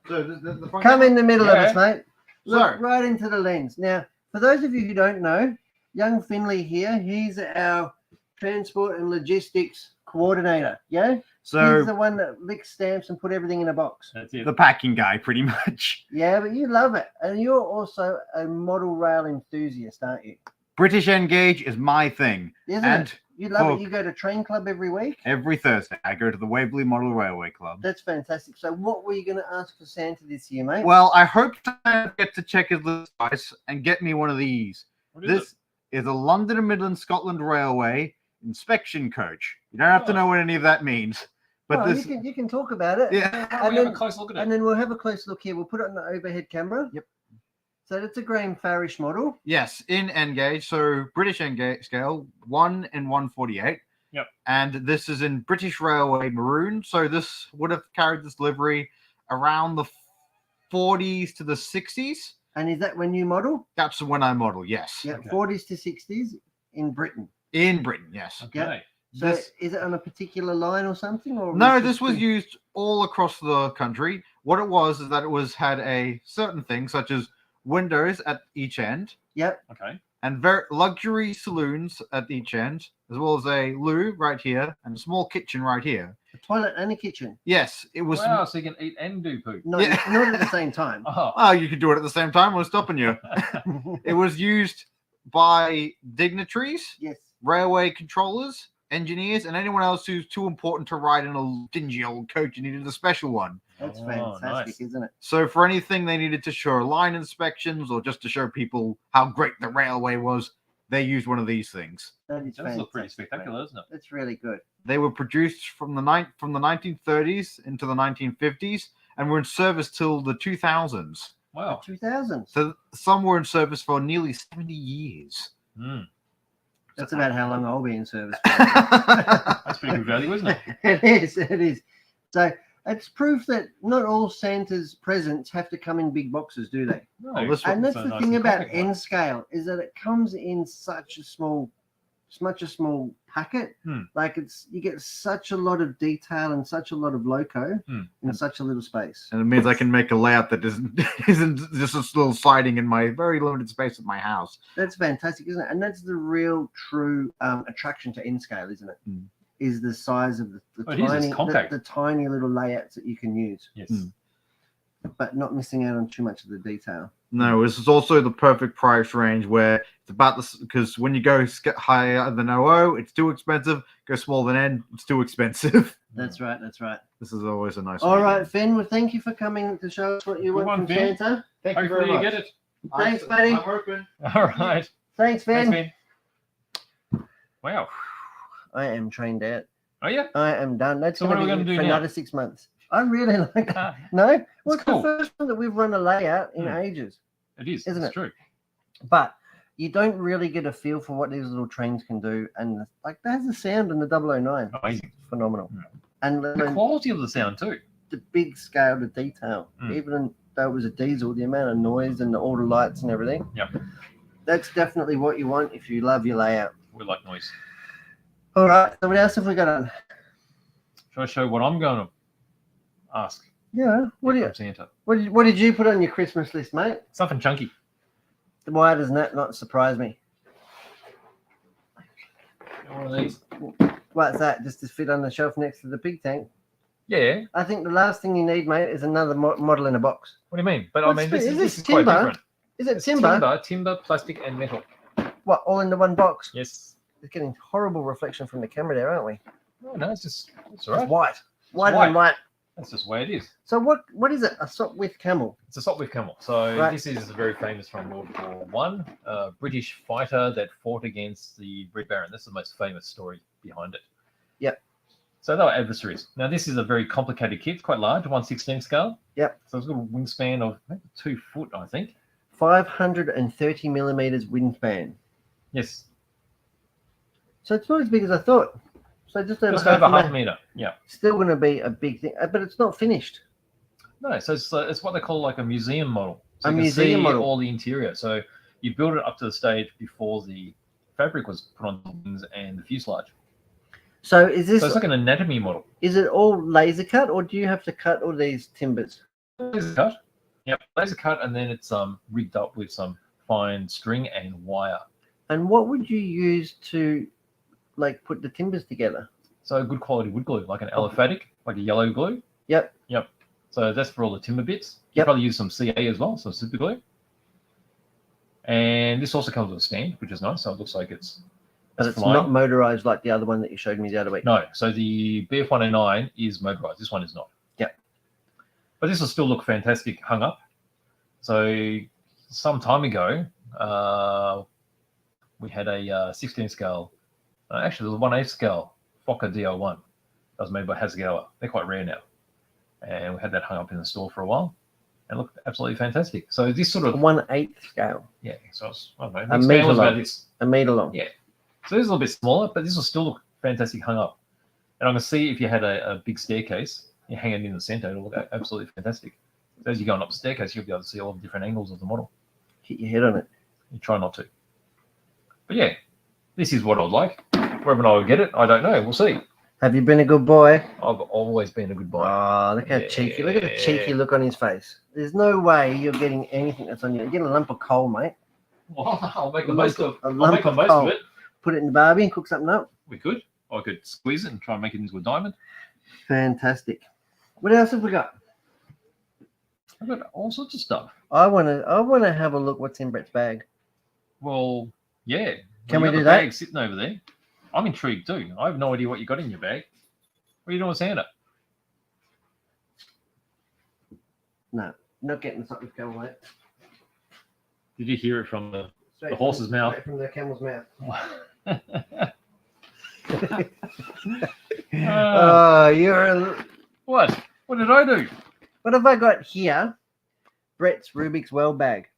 So the front Come in the middle of Yeah. us, mate. Look Sorry. right into the lens. Now, for those of you who don't know, young Finley here, he's our transport and logistics coordinator. Yeah? He's So the one that licks stamps and put everything in a box. That's it. the packing guy, pretty much. Yeah, but you love it. And you're also a model rail enthusiast, aren't you? British Engage is my thing. Isn't And it? You love oh. it. You go to train club every week. every Thursday, I go to the Waverley Model Railway Club. That's fantastic. So what were you going to ask for Santa this year, mate? Well, I hope to get to check his list twice and get me one of these. What is This is a London and Midland Scotland Railway inspection coach. You don't have to Oh. know what any of that means. But Well, this, you can talk about it. yeah. How And about we have then- a close look at And it? then we'll have a close look here. We'll put it on the overhead camera. Yep. So that's a Graham Farish model. Yes, in Engage, so British Engage scale, 1 in 148. Yep. And this is in British Railway Maroon. So this would have carried this livery around the 40s to the 60s. And is that when you model? That's when I model, yes. Yeah, Okay. 40s to 60s in Britain. In Britain, yes. Okay. So This- is it on a particular line or something? Or No, was this was just- used all across the country. What it was is that it was had a certain thing such as windows at each end Yep. Okay. and very luxury saloons at each end, as well as a loo right here and a small kitchen right here. A toilet and a kitchen. Yes, it was. Wow, so you can eat and do poo. Not, Yeah. not at the same time. Oh. Oh, you could do it at the same time. What's stopping you? It was used by dignitaries, Yes. railway controllers, engineers, and anyone else who's too important to ride in a dingy old coach and needed a special one. That's Oh, fantastic, nice. isn't it? So for anything they needed to show line inspections or just to show people how great the railway was, they used one of these things. That is It does look pretty fantastic, spectacular, doesn't it? mate. That's really good. They were produced from the 1930s into the 1950s and were in service till the 2000s. Wow. 2000s. So some were in service for nearly 70 years. Mm. That's about how long I'll be in service. That's pretty good value, isn't it? It is. It is. So it's proof that not all Santa's presents have to come in big boxes, do they? No, this And that's so the nice thing and about compact one. N scale is that it comes in such a small packet. Hmm. Like you get such a lot of detail and such a lot of loco Hmm. in such a little space. And it means I can make a layout that isn't just a little siding in my very limited space of my house. That's fantastic, isn't it? And that's the real true attraction to N scale, isn't it? Hmm. Is the size of the Oh, it is, it's tiny, compact. the tiny little layouts that you can use, Yes. Mm. but not missing out on too much of the detail. No, this is also the perfect price range where it's about this because when you go higher than OO, it's too expensive. Go smaller than N, it's too expensive. That's right. That's right. This is always a nice. All medium. right, Finn. Well, thank you for coming to show us what you Good want one, from Finn. Santa. Thank you Hopefully very you much. get it. Thanks, buddy. I'm hoping. All right. Thanks, Thanks, Finn. Finn. Wow. I am trained out. Oh, yeah. I am done. That's So what going are we to gonna be do for now? another 6 months. I really like that. Ah, No, well, it's cool. the first one that we've run a layout in Hmm. ages. it is. Isn't It's it? true. But you don't really get a feel for what these little trains can do. And like, there's the sound in the 009. Amazing. Phenomenal. Hmm. And The quality of the sound, too. the big scale to detail. Even though it was a diesel, the amount of noise and all the lights and everything. Yep. That's definitely what you want if you love your layout. We like noise. All right. So what else have we got on? Shall I show what I'm going to ask? Yeah. What do you? from Santa? What did you put on your Christmas list, mate? Something chunky. Why does that not surprise me? One of these. What's that? Just to fit on the shelf next to the pig tank? Yeah. I think the last thing you need, mate, is another model in a box. What do you mean? But What's I mean, this? this is quite timber? different. Is it It's timber? timber, plastic, and metal. What, all in the one box? Yes. We're getting horrible reflection from the camera there, aren't we? Oh, no, it's all It's right. white. White white. and white. That's just the way it is. So what is it? A sock with camel? It's a salt with camel. So Right. this is very famous from World War One. British fighter that fought against the Red Baron. That's the most famous story behind it. Yep. So they were adversaries. Now this is a very complicated kit. It's quite large, 1/16 scale. Yep. So it's got a wingspan of maybe 2 foot, I think. 530 millimeters wingspan. Yes. So it's not as big as I thought. So just over, Just half, over a half a meter. meter. Yeah. Still going to be a big thing, but it's not finished. No, so it's what they call like a museum model. So A you can museum see model. all the interior. So you build it up to the stage before the fabric was put on the wings and the fuselage. So is this? So it's like an anatomy model. Is it all laser cut, or do you have to cut all these timbers? Laser cut. Yep, laser cut, and then it's rigged up with some fine string and wire. And what would you use to, like, put the timbers together? So good quality wood glue, like an aliphatic, like a yellow glue. Yep. Yep. So that's for all the timber bits. You Yep. probably use some CA as well, some super glue. And this also comes with a stand, which is nice. So it looks like it's But it's flying. not motorized like the other one that you showed me the other week. No, so the BF109 is motorized. This one is not. Yep. But this will still look fantastic hung up. So some time ago, we had a 16 scale, actually the 1/8 scale Fokker DO1 that was made by Hasegawa. They're quite rare now. And we had that hung up in the store for a while and looked absolutely fantastic. So this sort A of, 1/8 scale, yeah, so it's, I don't know, A the scale meter was about long. this. a meter long. Yeah. So this is a little bit smaller, but this will still look fantastic hung up. And I'm going to see if you had a big staircase, you hang it in the center, it'll look absolutely fantastic. So as you're going up the staircase, you'll be able to see all the different angles of the model. Hit your head on it. You try not to. But yeah, this is what I'd like. Whether I will get it, I don't know. We'll see. Have you been a good boy? I've always been a good boy. Oh, look how cheeky. Look at the cheeky look on his face. There's no way you're getting anything that's on you. You're getting a lump of coal, mate. Well, I'll make the A most lump of. of- a I'll lump make the of most coal. of it. Put it in the barbie and cook something up. We could. I could squeeze it and try and make it into a diamond. Fantastic. What else have we got? I've got all sorts of stuff. I wanna have a look what's in Brett's bag. Well, yeah. Can You we got do the that? bag sitting over there. I'm intrigued too. I have no idea what you got in your bag. What are you doing, Santa? No, not getting something going, mate. Did you hear it from the Straight horse's from- mouth? straight from the camel's mouth. You're a... What? What did I do? What have I got here? Brett's Rubik's Well bag.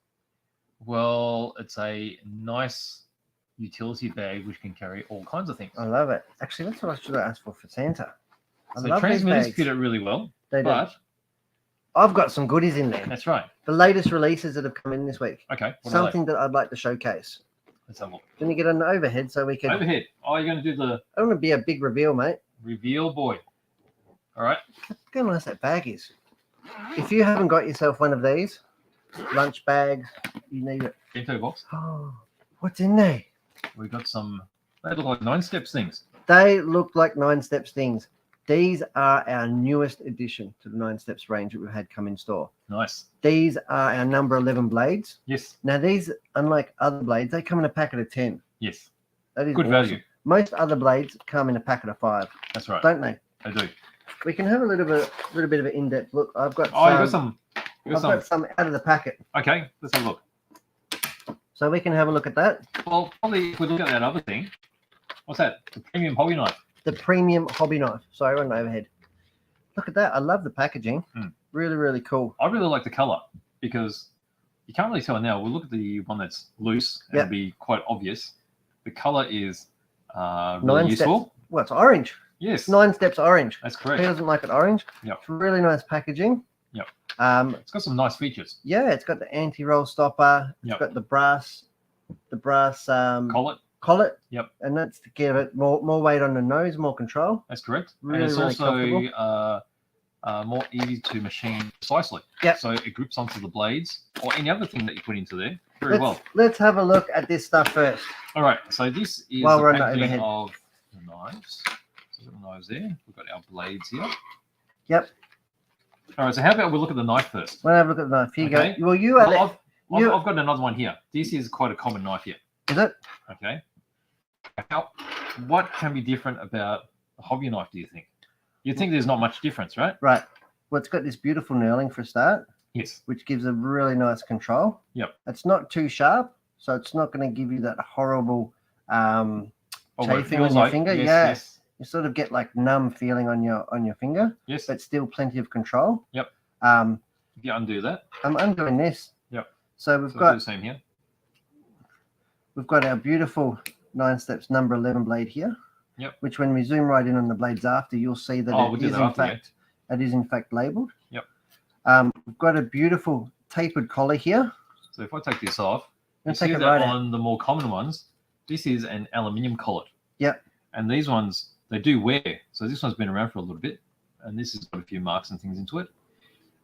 Well, it's a nice utility bag which can carry all kinds of things. I love it. Actually, that's what I should have asked for Santa. I So love these transmitters bags. fit it really well, They do. but I've got some goodies in there. that's right. The latest releases that have come in this week. Okay, what are they? Something that I'd like to showcase. Let's have a look. Can you get on the overhead so we can... Overhead. Oh, you're going to do the I don't want to be a big reveal, mate. reveal boy. All right. Look how nice that bag is. If you haven't got yourself one of these, lunch bags, you need it. Bento box. Oh, what's in there? We've got some, they look like 9 steps things. They look like 9 Steps things. These are our newest addition to the 9 Steps range that we've had come in store. Nice. These are our number 11 blades. Yes. Now, these, unlike other blades, they come in a packet of 10. Yes. That is Good awesome. value. Most other blades come in a packet of 5, That's right. don't they? I do. We can have a little bit of an in-depth look. I've got Oh, you got some. You got I've some. got some out of the packet, Okay, let's have a look. so we can have a look at that. Well, probably if we look at that other thing, what's that? The premium hobby knife. The premium hobby knife. Sorry, on overhead. Look at that. I love the packaging. Mm. Really, really cool. I really like the color because you can't really tell now. We'll look at the one that's loose and Yep. it'll be quite obvious. The color is 9 really Steps. useful. Well, it's orange. Yes, 9 Steps orange. that's Who correct. doesn't like it orange? Yep. It's really nice packaging. Yep. It's got some nice features. Yeah, it's got the anti-roll stopper. It's Yep. got the brass Collet. collet. Yep. And that's to give it more weight on the nose, more control. That's correct. Really, and it's really comfortable. also more easy to machine precisely. Yep. So it grips onto the blades or any other thing that you put into there very well. Let's have a look at this stuff first. All right. So this is While the we're on the packaging overhead. of the knives. So we've got the knives there. We've got our blades here. Yep. All right. So how about we look at the knife first? We'll have a look at the knife. Here you Okay. go. Well, you Well, are I've got another one here. This is quite a common knife here. Is it? Okay. What can be different about a hobby knife, do you think? You think there's not much difference, right? Right. Well, it's got this beautiful knurling for a start, Yes. which gives a really nice control. Yep. It's not too sharp, so it's not going to give you that horrible Oh, what it chafing feels on your like. finger. Yes, Yeah. Yes. You sort of get like numb feeling on your finger, Yes. but still plenty of control. Yep. I'm If you undo that, undoing this. Yep. So we've so we'll do got the same here. our beautiful 9 Steps number 11 blade here. Yep. Which when we zoom right in on the blades after, you'll see that Oh, we'll it do is that in after, yeah. fact it is in fact labeled. Yep. We've got a beautiful tapered collar here. So if I take this off, you And see take it that right out. on the more common ones, this is an aluminium collet. Yep. And these ones, they do wear. So this one's been around for a little bit, and this has got a few marks and things into it.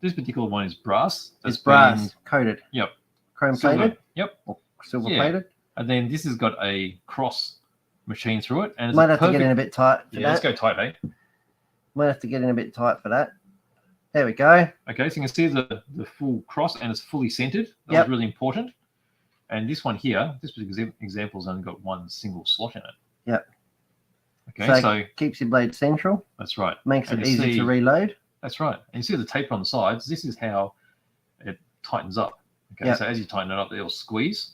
This particular one is brass. It's that's brass been- coated. Yep. Chrome silver. plated Yep. or silver Yeah. plated. And then this has got a cross machine through it. And it's Might a have to get in perfect- a bit tight for Yeah, let's that. go tight, eh? Might have to get in a bit tight for that. There we go. Okay, so you can see the full cross and it's fully centered. That Yep. was really important. And this one here, this example's only got one single slot in it. Yep. Okay, So, so keeps your blade central, that's right. makes And it you easy see- to reload. That's right. And you see the taper on the sides. This is how it tightens up. Okay, Yep. so as you tighten it up, it'll squeeze.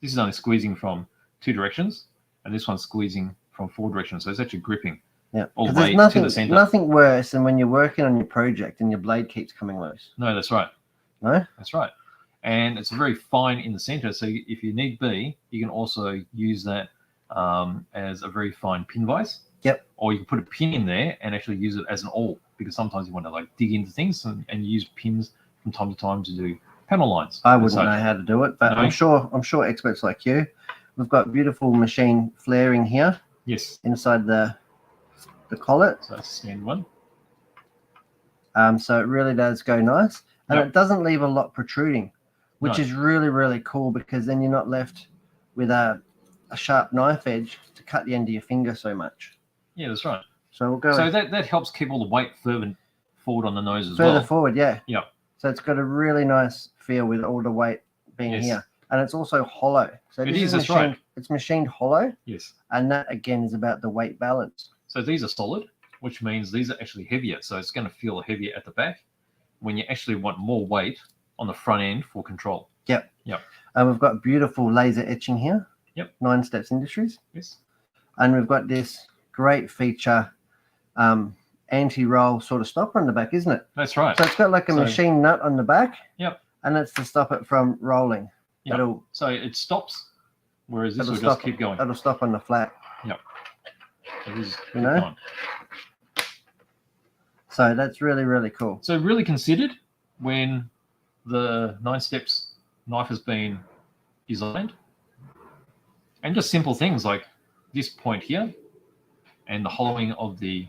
This is only squeezing from 2 directions, and this one's squeezing from 4 directions. So it's actually gripping Yeah. all the 'Cause way there's to the center. nothing worse than when you're working on your project and your blade keeps coming loose. No, that's right. No? That's right. And it's very fine in the center. So if you need be, you can also use that as a very fine pin vise. Yep. Or you can put a pin in there and actually use it as an awl, because sometimes you want to like dig into things and use pins from time to time to do panel lines. I and wouldn't such. know how to do it, but No? I'm sure experts like you. We've got beautiful machine flaring here Yes. inside the collet. So that's the standard one. So it really does go nice. And Yep. it doesn't leave a lot protruding, which No. is really, really cool, because then you're not left with a sharp knife edge to cut the end of your finger so much. Yeah, that's right. So we'll go So that helps keep all the weight further forward on the nose as further well. forward, yeah. Yep. So it's got a really nice feel with all the weight being Yes. here. And it's also hollow. So It this is, that's machined, right. It's machined hollow, Yes. and that again is about the weight balance. So these are solid, which means these are actually heavier. So it's going to feel heavier at the back when you actually want more weight on the front end for control. And we've got beautiful laser etching here. Yep. 9 Steps Industries. Yes. And we've got this great feature, anti-roll sort of stopper on the back, isn't it? That's right. So it's got like a So- machine nut on the back. Yep. And it's to stop it from rolling. Yep. It'll So it stops, whereas this It'll will just stop- keep going. it'll stop on the flat. So this is You know? on. So that's really, really cool. So really considered when the 9 Steps knife has been designed, and just simple things like this point here and the hollowing of the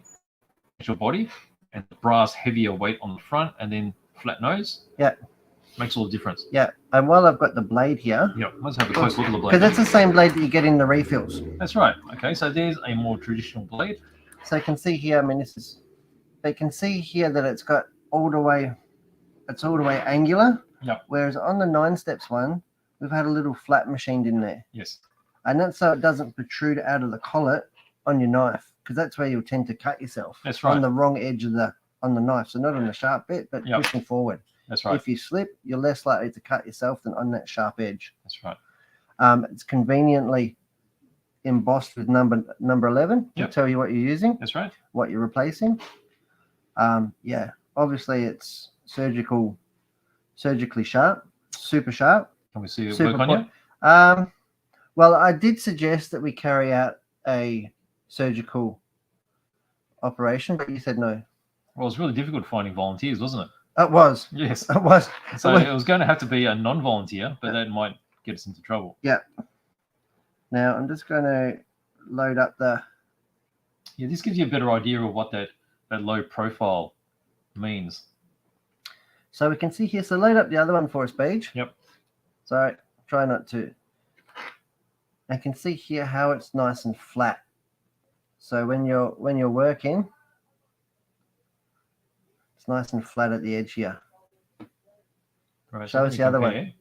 actual body and the brass heavier weight on the front and then flat nose. Yeah. Makes all the difference. Yeah. And while I've got the blade here, Yeah, let's have a close look at the because blade. that's the same blade that you get in the refills. That's right. Okay, so there's a more traditional blade. So you can see here, I mean, they can see here that it's got all the way angular. Yep. Whereas on the 9 Steps one, we've had a little flat machined in there. Yes. And that's so it doesn't protrude out of the collet on your knife, because that's where you'll tend to cut yourself. That's right. On the wrong edge of on the knife. So not on the sharp bit, but Yep. pushing forward. That's right. If you slip, you're less likely to cut yourself than on that sharp edge. That's right. It's conveniently embossed with number 11 to Yep. tell you what you're using, That's right. what you're replacing. Yeah, obviously it's surgically sharp, super sharp. Can we see it Super work on you? Well, I did suggest that we carry out a surgical operation, but you said no. Well, it's really difficult finding volunteers, wasn't it? It was. Yes. It was. So it was going to have to be a non-volunteer, but that might get us into trouble. Now I'm just going to load up the. Yeah, this gives you a better idea of what that low profile means. So we can see here. So load up the other one for us, Paige. Yep. Sorry, try not to. I can see here how it's nice and flat. So when you're working, it's nice and flat at the edge here. Right. Show us the other one.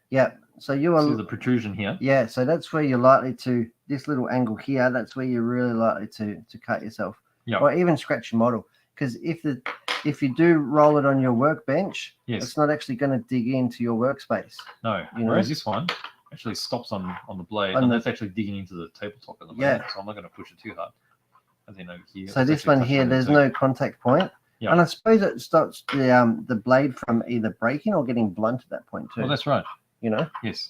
Yeah. So you See are. the protrusion here. Yeah. So that's where you're likely to. This little angle here. That's where you're really likely to cut yourself. Yeah. Or even scratch your model. Because if you do roll it on your workbench, Yes. it's not actually going to dig into your workspace. No. You know? Whereas this one actually stops on the blade, On and the- that's actually digging into the tabletop at the moment. Yeah. So I'm not going to push it too hard. And then over here. So it's this actually one touching here, on it there's too. no contact point. Yeah. And I suppose it stops the blade from either breaking or getting blunt at that point too. Well, that's right. You know. Yes.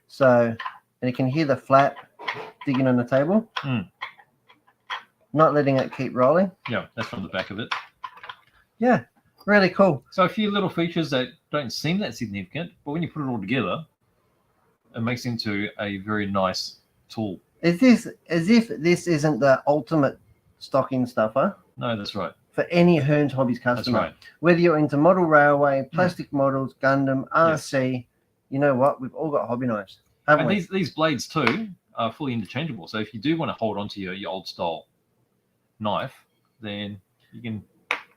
So, and you can hear the flat digging on the table. Mm. Not letting it keep rolling. Yeah, that's from the back of it. Yeah, really cool. So a few little features that don't seem that significant, but when you put it all together, it makes into a very nice tool. Is this as if this isn't the ultimate stocking stuffer No, that's right. for any Hearns Hobbies That's customer? right. Whether you're into model railway, plastic models, Gundam, RC, you know what? We've all got hobby knives, haven't And we? these blades too are fully interchangeable. So if you do want to hold on to your old style knife, then you can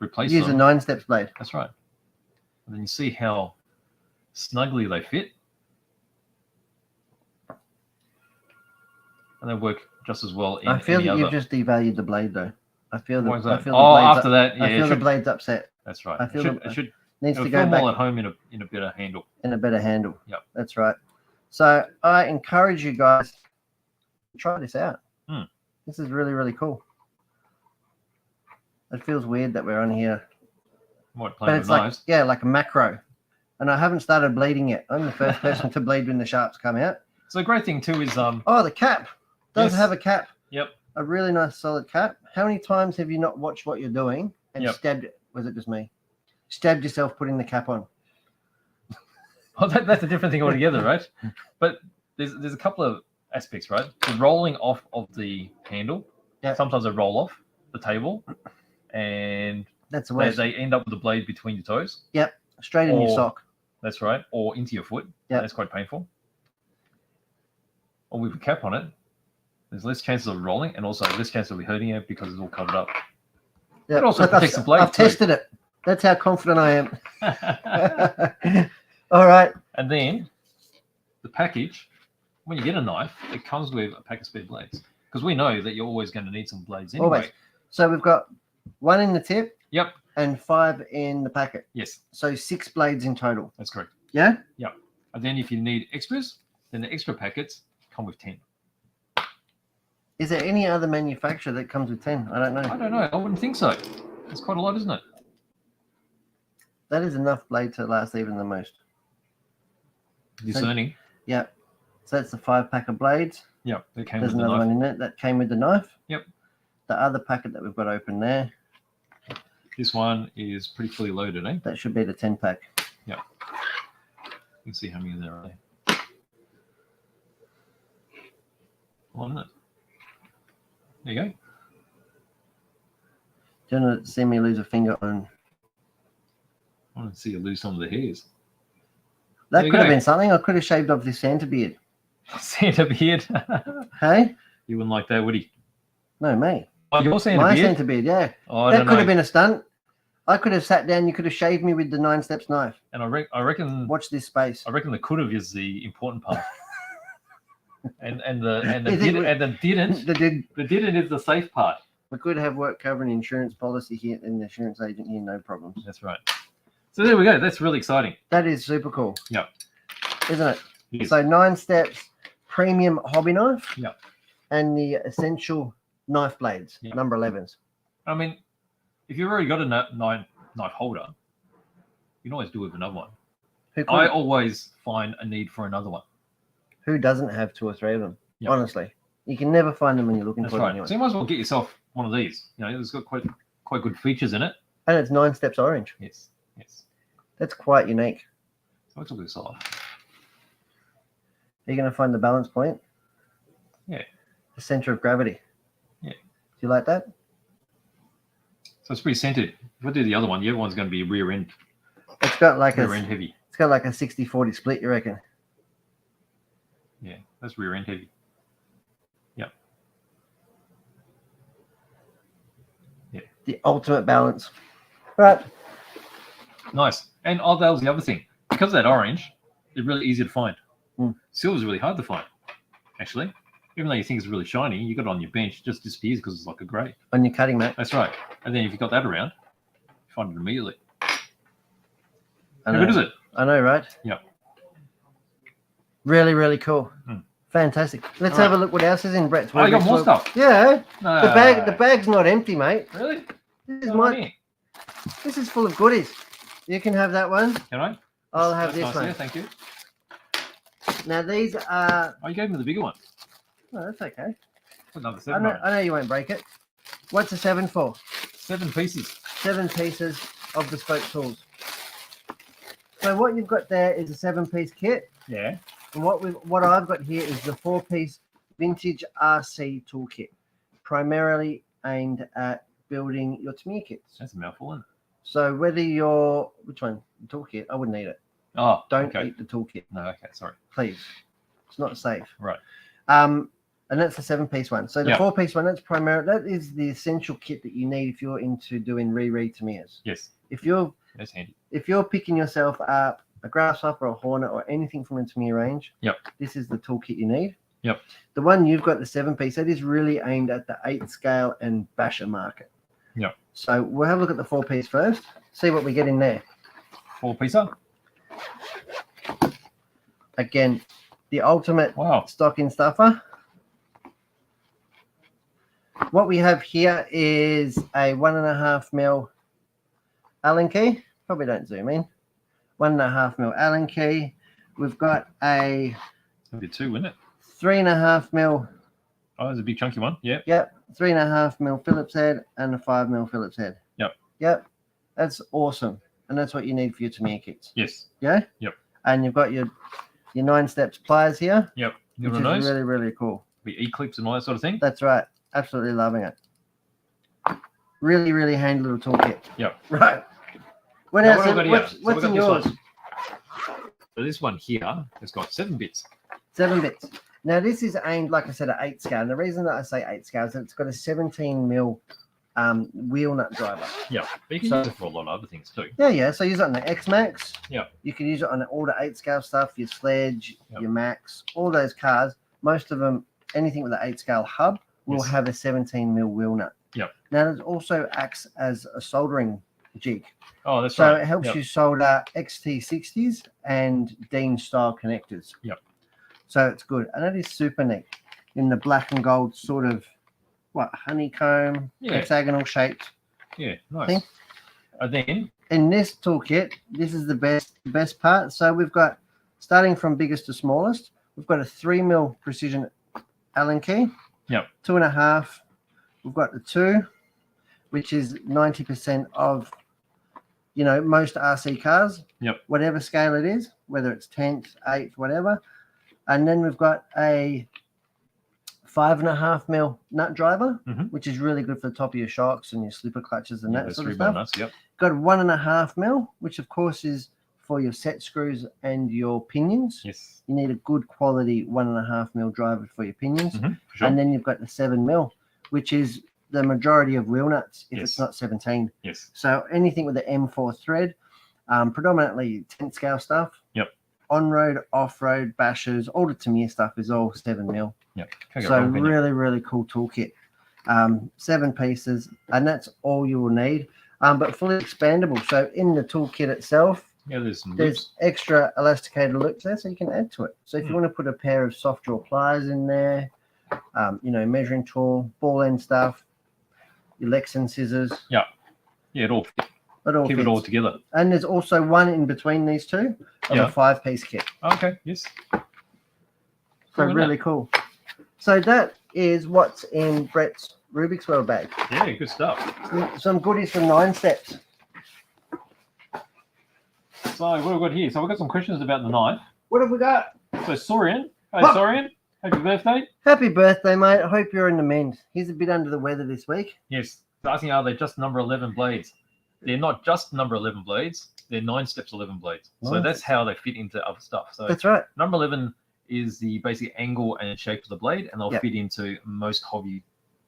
replace Use a them. 9 steps blade. That's right. And then you see how snugly they fit. And they work just as well in I feel any that other. you've just devalued the blade though. I feel Why that. is that? I feel Oh, the blade's after that, yeah, I it feel the should- blade's upset. That's right. I feel it that- should Needs it'll to go feel more back at home in a better handle. in a better handle. Yep. That's right. So I encourage you guys to try this out. Hmm. This is really, really cool. It feels weird that we're on here, Might but play with it's like, knives. yeah, like a macro. And I haven't started bleeding yet. I'm the first person to bleed when the sharps come out. So the great thing too is Oh, the cap does Yes. have a cap. Yep. A really nice solid cap. How many times have you not watched what you're doing and Yep. stabbed it? Was it just me? Stabbed yourself putting the cap on. Oh, that's a different thing altogether, right? But there's a couple of aspects, right? The rolling off of the handle. Yeah. Sometimes they roll off the table, and That's the they, worst. they end up with the blade between your toes. Straight in your or- sock. That's right, or into your foot. Yeah. That's quite painful. Or with a cap on it, there's less chances of rolling, and also less chance of hurting it because it's all covered up. Yeah. It also Look, protects the blade I've too. tested it. That's how confident I am. All right. And then the package, when you get a knife, it comes with a pack of spare blades because we know that you're always going to need some blades anyway. Always. So we've got 1 in the tip Yep. and 5 in the packet. Yes, So 6 blades in total. that's correct. Yeah? And then if you need extras, then the extra packets come with 10. Is there any other manufacturer that comes with 10? I don't I know. don't know. I wouldn't think so. It's quite a lot, isn't it? That is enough blade to last even the most. Discerning. Yeah. So that's the 5 pack of blades. Yeah, they came There's with the another knife. one in it that came with the knife. Yep. The other packet that we've got open there, This one is pretty fully loaded, eh? that should be the 10 pack. You can see how many there are there. One minute. There you go. Do you want to see me lose a finger on? I want to see you lose some of the hairs. That There you could have go. been something. I could have shaved off this Santa beard. Santa beard. Hey? You wouldn't like that, would he? No, me. Oh, your Santa My beard? Santa beard, yeah. Oh, I That don't could know. have been a stunt. I could have sat down. You could have shaved me with the 9 steps knife. And I reckon Watch this space. I reckon the could have is the important part. and the You think didn't The dude, the didn't is the safe part. we could have work cover and insurance policy here and the insurance agent here, no problems. That's right. So there we go. That's really exciting. That is super cool. Yep. Isn't it? Yes. So 9 steps premium hobby knife. Yep. And the essential knife blades, Yep. number 11s. I mean, if you've already got a knife holder, you can always do it with another one. Who, I could, always find a need for another one. who doesn't have 2 or 3 of them? Yep. Honestly, you can never find them when you're looking That's for them right. anyway. So you might as well get yourself one of these. You know, it's got quite good features in it. And it's 9 steps orange. Yes, yes. That's quite unique. So let's look this off. You're going to find the balance point. Yeah. The center of gravity. Yeah. Do you like that? So it's pretty centered. If I do the other one, the other one's going to be rear end It's got like heavy. It's got like a 60-40 split, you reckon? Yeah, that's rear end heavy. Yep. Yeah. The ultimate balance. Right. Nice. And that was the other thing. Because of that orange, it's really easy to find. Silver's really hard to find, actually. Even though you think it's really shiny, you got it on your bench, it just disappears because it's like a grey. On your cutting mat. That's right. And then if you got that around, you find it immediately. I How know. good is it? I know, right? Yep. Really, really cool. Fantastic. Let's have a look what else is in Brett's. Oh, you got more stuff? Yeah. No. The bag's not empty, mate. Really? This is full of goodies. You can have that one. Can I? I'll have That's this nice, one. yeah, thank you. Now these are. Oh, you gave me the bigger one. Oh, that's okay. Another I 7. know you won't break it. What's a 7 for? 7 pieces. 7 pieces of bespoke tools. So what you've got there is a 7-piece kit. Yeah. And what I've got here is the 4-piece vintage RC toolkit, primarily aimed at building your Tamiya kits. That's a mouthful, isn't it? So whether which one? The toolkit? I wouldn't eat it. Oh, Don't okay. eat the toolkit, No, okay, sorry. please. It's not safe. Right. And that's the 7-piece one. So the 4-piece one, that is the essential kit that you need if you're into doing re-read Tamiyas. Yes. That's handy. If you're picking yourself up a grasshopper, a hornet, or anything from the Tamiya range, this is the toolkit you need. Yep. The one you've got, the 7-piece, that is really aimed at the 8 scale and basher market. Yep. So we'll have a look at the 4-piece first, see what we get in there. 4-piecer. Again, the ultimate stocking stuffer. What we have here is a 1.5mm Allen key. Probably don't zoom in. 1.5mm Allen key. We've got a Maybe 2, wouldn't it? 3.5mm. Oh, there's a big chunky one. Yeah. Yep. 3.5mm Phillips head and a 5mm Phillips head. Yep. That's awesome. And that's what you need for your Tamiya kits. Yes. Yeah? Yep. And you've got your 9 steps pliers here. Yep. Which is really, really cool. The E-clips and all that sort of thing. That's right. Absolutely loving it. Really, really handy little toolkit. Yep. Right. What Now, else? What's in yours? So this one here has got 7 bits. 7 bits. Now this is aimed, like I said, at 8 scale. And the reason that I say 8 scale is that it's got a 17mm wheel nut driver. Yeah. But you can use it for a lot of other things too. Yeah. So use it on the X-Max. Yeah. You can use it on all the 8 scale stuff, your Sledge, your Max, all those cars. Most of them, anything with an 8 scale hub will have a 17mm wheel nut. Yep. Now it also acts as a soldering jig. Oh, that's so right. It helps you solder XT60s and Dean style connectors. Yep. So it's good. And it is super neat in the black and gold sort of honeycomb, hexagonal shaped. Yeah, nice. thing. And then In this toolkit, this is the best part. So we've got, starting from biggest to smallest, we've got a 3mm precision Allen key. Yep. 2.5. We've got the 2, which is 90% of, most RC cars. Yep. Whatever scale it is, whether it's 10th, 8th, whatever. And then we've got a 5.5mm nut driver, which is really good for the top of your shocks and your slipper clutches and that sort of stuff. Nuts, yep. Got 1.5mm, which of course is for your set screws and your pinions. Yes. You need a good quality 1.5mm driver for your pinions. For sure. And then you've got the 7mm, which is the majority of wheel nuts if it's not 17. Yes. So anything with the M4 thread, predominantly 10 scale stuff. Yep. On-road, off-road, bashers, all the Tamiya stuff is all 7mm. Yep. So really, really cool toolkit. 7 pieces, and that's all you will need. But fully expandable. So in the toolkit itself, there's extra elasticated loops there, so you can add to it. So if you want to put a pair of soft draw pliers in there, measuring tool, ball end stuff, your Lexan scissors. Yeah, it all keep it all together. And there's also one in between these two of a 5-piece kit. Okay, yes. So really cool. So that is what's in Brett's Rubik's World bag. Yeah, good stuff. Some goodies from 9 Steps. So what have we got here? So we've got some questions about the knife. What have we got? So Sorian, hey What? Sorian, happy birthday. Happy birthday, mate. I hope you're in the mend. He's a bit under the weather this week. Yes. So asking, are they just number 11 blades? They're not just number 11 blades. They're 9 Steps 11 blades. So Nice. that's how they fit into other stuff. So That's right. number 11 is the basic angle and shape of the blade, and they'll Yep. fit into most hobby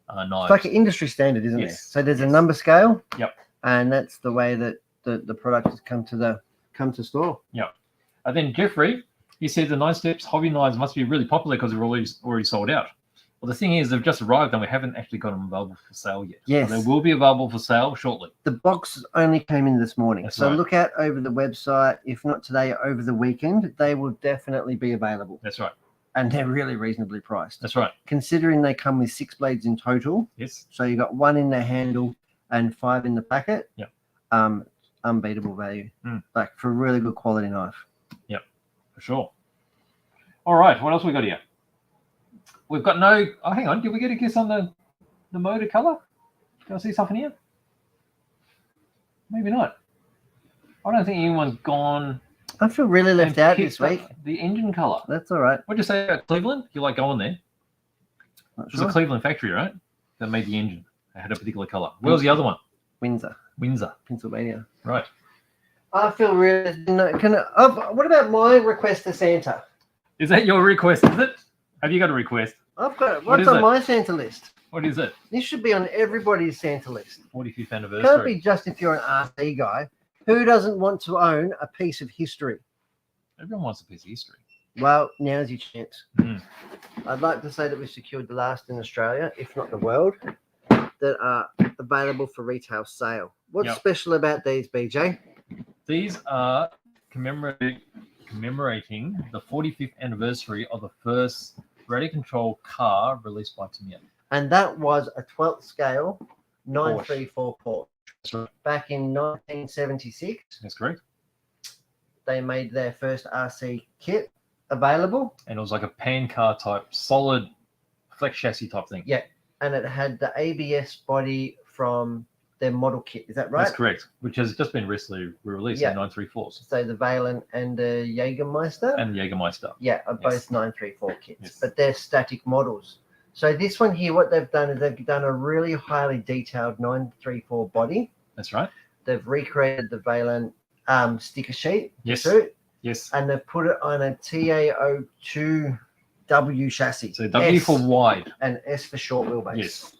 knives. It's like an industry standard, isn't it? Yes. So there's a Yes. number scale. Yep. And that's the way that the product has come to store. And then Jeffrey, he said the 9 Steps hobby knives must be really popular because they're already sold out. Well, the thing is, they've just arrived and we haven't actually got them available for sale yet. Yes. So they will be available for sale shortly. The box only came in this morning. That's so right. look out over the website. If not today, over the weekend, they will definitely be available. That's right. And they're really reasonably priced. That's right. Considering they come with 6 blades in total. Yes. So you got 1 in the handle and 5 in the packet. Yep. Unbeatable value. Mm. Like for a really good quality knife. For sure. All right. What else we got here? We've got no. Oh, hang on. Did we get a guess on the motor color? Can I see something here? Maybe not. I don't think anyone's gone. I feel really left and out picked this week. up the engine color. That's all right. What'd you say about Cleveland? You like going there? Not It was a sure. Cleveland factory, right? That made the engine. It had a particular color. Where was the other one? Windsor, Windsor. Pennsylvania. Right. I feel really. What about my request to Santa? Is that your request? Is it? Have you got a request? I've got What what's is on it? my Santa list. What is it? This should be on everybody's Santa list. 45th Can't anniversary. be just if you're an RC guy. Who doesn't want to own a piece of history? Everyone wants a piece of history. Well, now's your chance. Mm. I'd like to say that we secured the last in Australia, if not the world, that are available for retail sale. What's Yep. special about these, BJ? These are commemorating the 45th anniversary of the first radio control car released by Tamiya. And that was a 12th scale 934 Porsche. That's right. Back in 1976, That's correct. they made their first RC kit available, And it was like a pan car type, solid flex chassis type thing. Yeah. and it had the ABS body from their model kit. Is that right? That's correct. Which has just been recently released Yeah. in 934s So the Valen and the Jägermeister, and the Jägermeister. yeah, are both Yes. 934 kits, Yes. but they're static models. So this one here, what they've done is they've done a really highly detailed 934 body. That's right. They've recreated the Valen sticker sheet, Yes. suit, Yes. and they've put it on a TA02W chassis. So W S, for wide. and S for short wheelbase. Yes.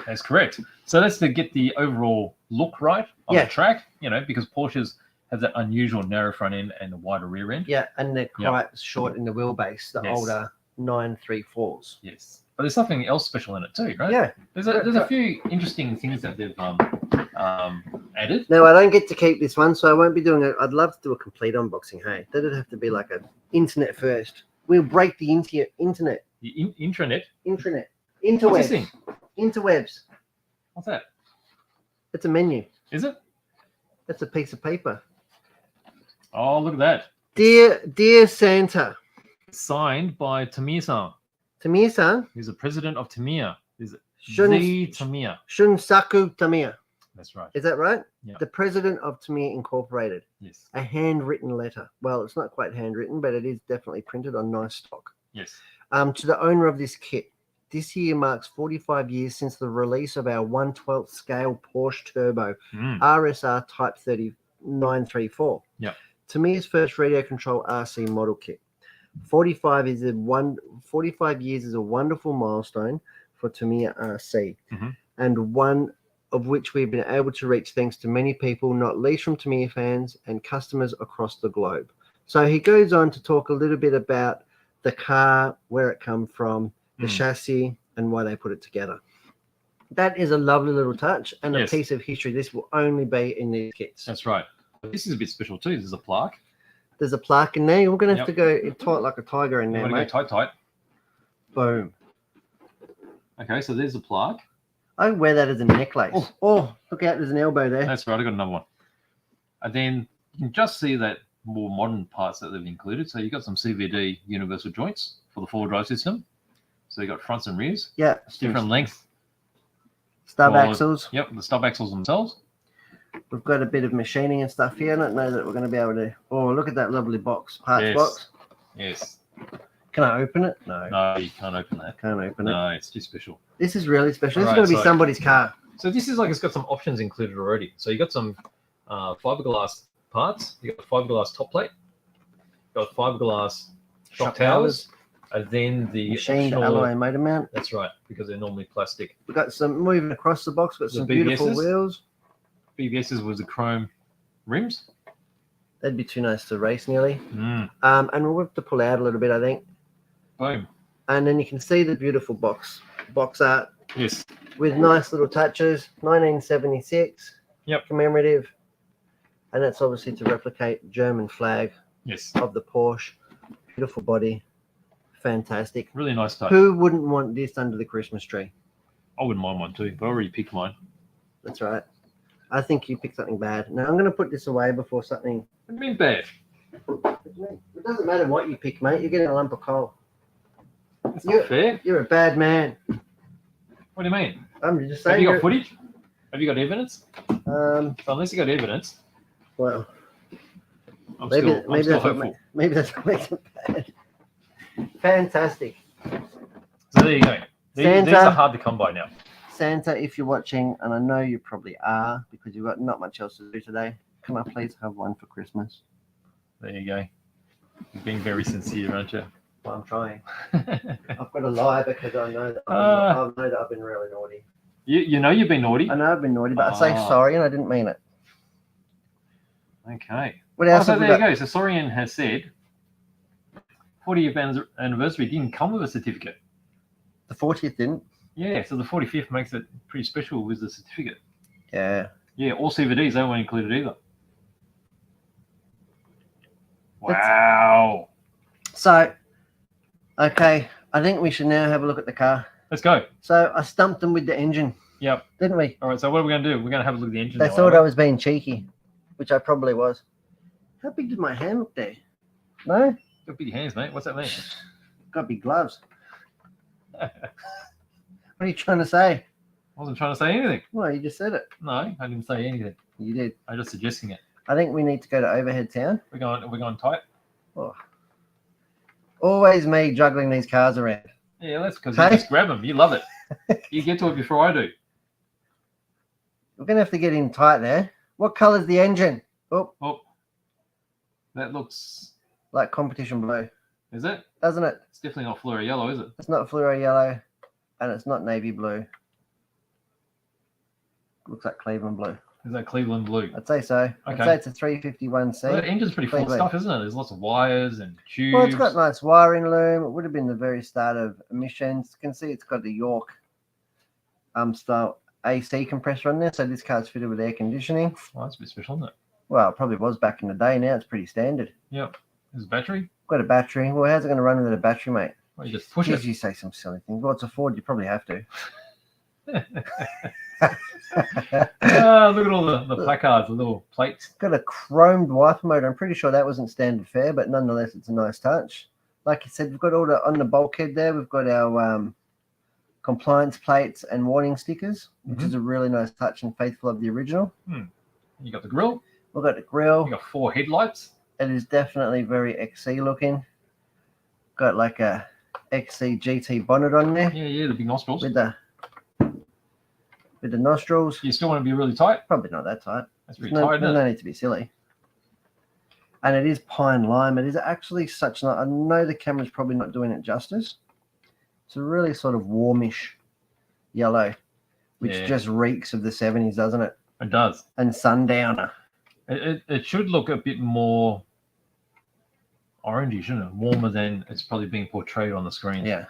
That's correct. So that's to get the overall look right on Yeah. the track, because Porsches have that unusual narrow front end and a wider rear end. Yeah, and they're quite short in the wheelbase, the Yes. older 934s. Yes. But there's something else special in it too, right? Yeah. There's a few interesting things that they've added. Now, I don't get to keep this one, so I won't be doing it. I'd love to do a complete unboxing, hey? That'd have to be like a internet first. We'll break the internet. The intranet. Interwebs. What's this thing? Interwebs. What's that? It's a menu. Is it? That's a piece of paper. Oh, look at that. Dear Santa, Signed by Tamiya-san. Tamiya-san, He's the president of Tamiya. He's Shun, the Tamiya. Shunsaku Tamiya. That's right. Is that right? Yeah. The president of Tamiya Incorporated. Yes. A handwritten letter. Well, it's not quite handwritten, but it is definitely printed on nice stock. Yes. To the owner of this kit. This year marks 45 years since the release of our 1/12 scale Porsche Turbo Mm. RSR Type 3934. Yep. Tamiya's first radio control RC model kit. 45 years is a wonderful milestone for Tamiya RC, Mhm. and one of which we've been able to reach thanks to many people, not least from Tamiya fans and customers across the globe. So he goes on to talk a little bit about the car, where it come from, the chassis, and why they put it together. That is a lovely little touch and Yes. a piece of history. This will only be in these kits. That's right. This is a bit special too. There's a plaque. There's a plaque in there. We're going to have Yep. to go tight like a tiger in You there, want to go mate. tight, tight. Boom. Okay, so there's the plaque. I wear that as a necklace. Oh, look out. There's an elbow there. That's right. I got another one. And then you can just see that more modern parts that they've included. So you've got some CVD universal joints for the four-wheel drive system. So you've got fronts and rears, Yeah. different length Stub Or- axles. Yep, the stub axles themselves. We've got a bit of machining and stuff here. I don't know that we're going to be able to. Oh, look at that lovely box, parts Yes. box. Yes. Can I open it? No. No, you can't open that. Can't open it. No, it's too special. This is really special. This Alright, is going to be so- somebody's car. So this is like it's got some options included already. So you got some fiberglass parts. You got fiberglass top plate. You got fiberglass shock towers, and then the Machined optional- alloy motor mount. That's right, because they're normally plastic. We've got some moving across the box. We've got The some beautiful BBSs? wheels. BBS's was the chrome rims. That'd be too nice to race nearly. Mm, And we'll have to pull out a little bit, I think. boom. And then you can see the beautiful box art Yes. with nice little touches. 1976. Yep. Commemorative. And that's obviously to replicate German flag Yes. of the Porsche. Beautiful body. Fantastic. Really nice touch. Who wouldn't want this under the Christmas tree? I wouldn't mind one too, but I already picked mine. That's right. I think you picked something bad. Now I'm going to put this away before something. What do you mean bad? It doesn't matter what you pick, mate. You're getting a lump of coal. That's You- not fair. You're a bad man. What do you mean? I'm just Have saying. you got you're- footage? Have you got evidence? Um, So unless you got evidence, well, I'm maybe still that's what hopeful. maybe that's what makes it bad. Fantastic, So there you go. These Santa. are hard to come by now. Santa. If you're watching, and I know you probably are because you've got not much else to do today, can I please have one for Christmas? There you go. You're being very sincere, aren't you? Well, I'm trying. I've got to lie because I know that I've been really naughty. you know you've been naughty. I know I've been naughty, but I say Ah. sorry and I didn't mean it. Okay. What Oh, else so have we there you got? go. So Sorian has said 40th anniversary didn't come with a certificate. The 40th didn't. Yeah, so the 45th makes it pretty special with the certificate. Yeah. Yeah, all CVDs, they weren't included either. That's- Wow. So, okay, I think we should now have a look at the car. Let's go. So I stumped them with the engine, Yep. didn't we? All right, so what are we going to do? We're going to have a look at the engine. They now, thought aren't I we? was being cheeky, which I probably was. How big did my hand look there? No? Got big hands, mate. What's that mean? Got big gloves. What are you trying to say? I wasn't trying to say anything. Well, you just said it. No, I didn't say anything. You did. I'm just suggesting it. I think we need to go to Overhead Town. We're going tight. Oh. Always me juggling these cars around. Yeah, that's because Hey. you just grab them. You love it. You get to it before I do. We're going to have to get in tight there. What colour's the engine? Oh, Oh, that looks. like competition blue, Is it? doesn't it? It's definitely not fluoro yellow, is it? It's not fluoro yellow and it's not navy blue. Looks like Cleveland blue. Is that Cleveland blue? I'd say so. I'd Okay. say it's a 351C. Well, that engine's pretty full of Cleveland. stuff, isn't it? There's lots of wires and tubes. Well, it's got nice wiring loom. It would have been the very start of emissions. You can see it's got the York style AC compressor on there. So this car's fitted with air conditioning. Oh, that's a bit special, isn't it? Well, it probably was back in the day. Now it's pretty standard. Yep. There's a battery. Got a battery. Well, how's it going to run without a battery, mate? Well, you just push Jeez, it. you say some silly things. Well, it's a Ford. You probably have to. Look at all the placards, the little plates. Got a chromed wiper motor. I'm pretty sure that wasn't standard fare, but nonetheless, it's a nice touch. Like you said, we've got all the on the bulkhead there. We've got our compliance plates and warning stickers, which is a really nice touch and faithful of the original. You got the grill. We've got the grille. You got 4 headlights. It is definitely very XC looking. Got like a XC GT bonnet on there Yeah, the big nostrils. with the nostrils. You still want to be really tight. Probably not that tight. That's There's pretty no, tight, isn't no it? need to be silly. And it is pine lime. It is actually such. I know the camera's probably not doing it justice. It's a really sort of warmish yellow, which Yeah. just reeks of the 70s, doesn't it? It does. And sundowner. It should look a bit more orangey, shouldn't it? Warmer than it's probably being portrayed on the screen. Yeah.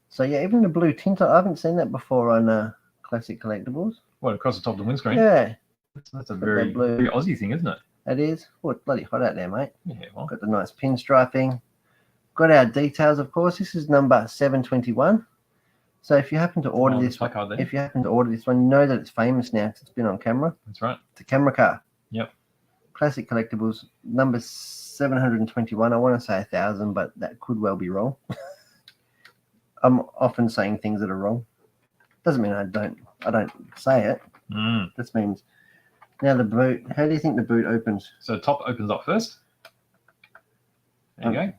So yeah, even the blue tint. I haven't seen that before on classic collectibles. What, across the top of the windscreen? Yeah, That's a Got very, that blue. very Aussie thing, isn't it? it is. Oh, it's bloody hot out there, mate. Yeah, well. Got the nice pinstriping. Got our details, of course. This is number 721. So if you happen to order Oh, the this, placard there. if you happen to order this one, you know that it's famous now because it's been on camera. That's right. It's a camera car. Yep. Classic collectibles, number 721. I want to say 1,000, but that could well be wrong. I'm often saying things that are wrong. Doesn't mean I don't say it. Mm. This means now the boot. How do you think the boot opens? So top opens up first. There you go.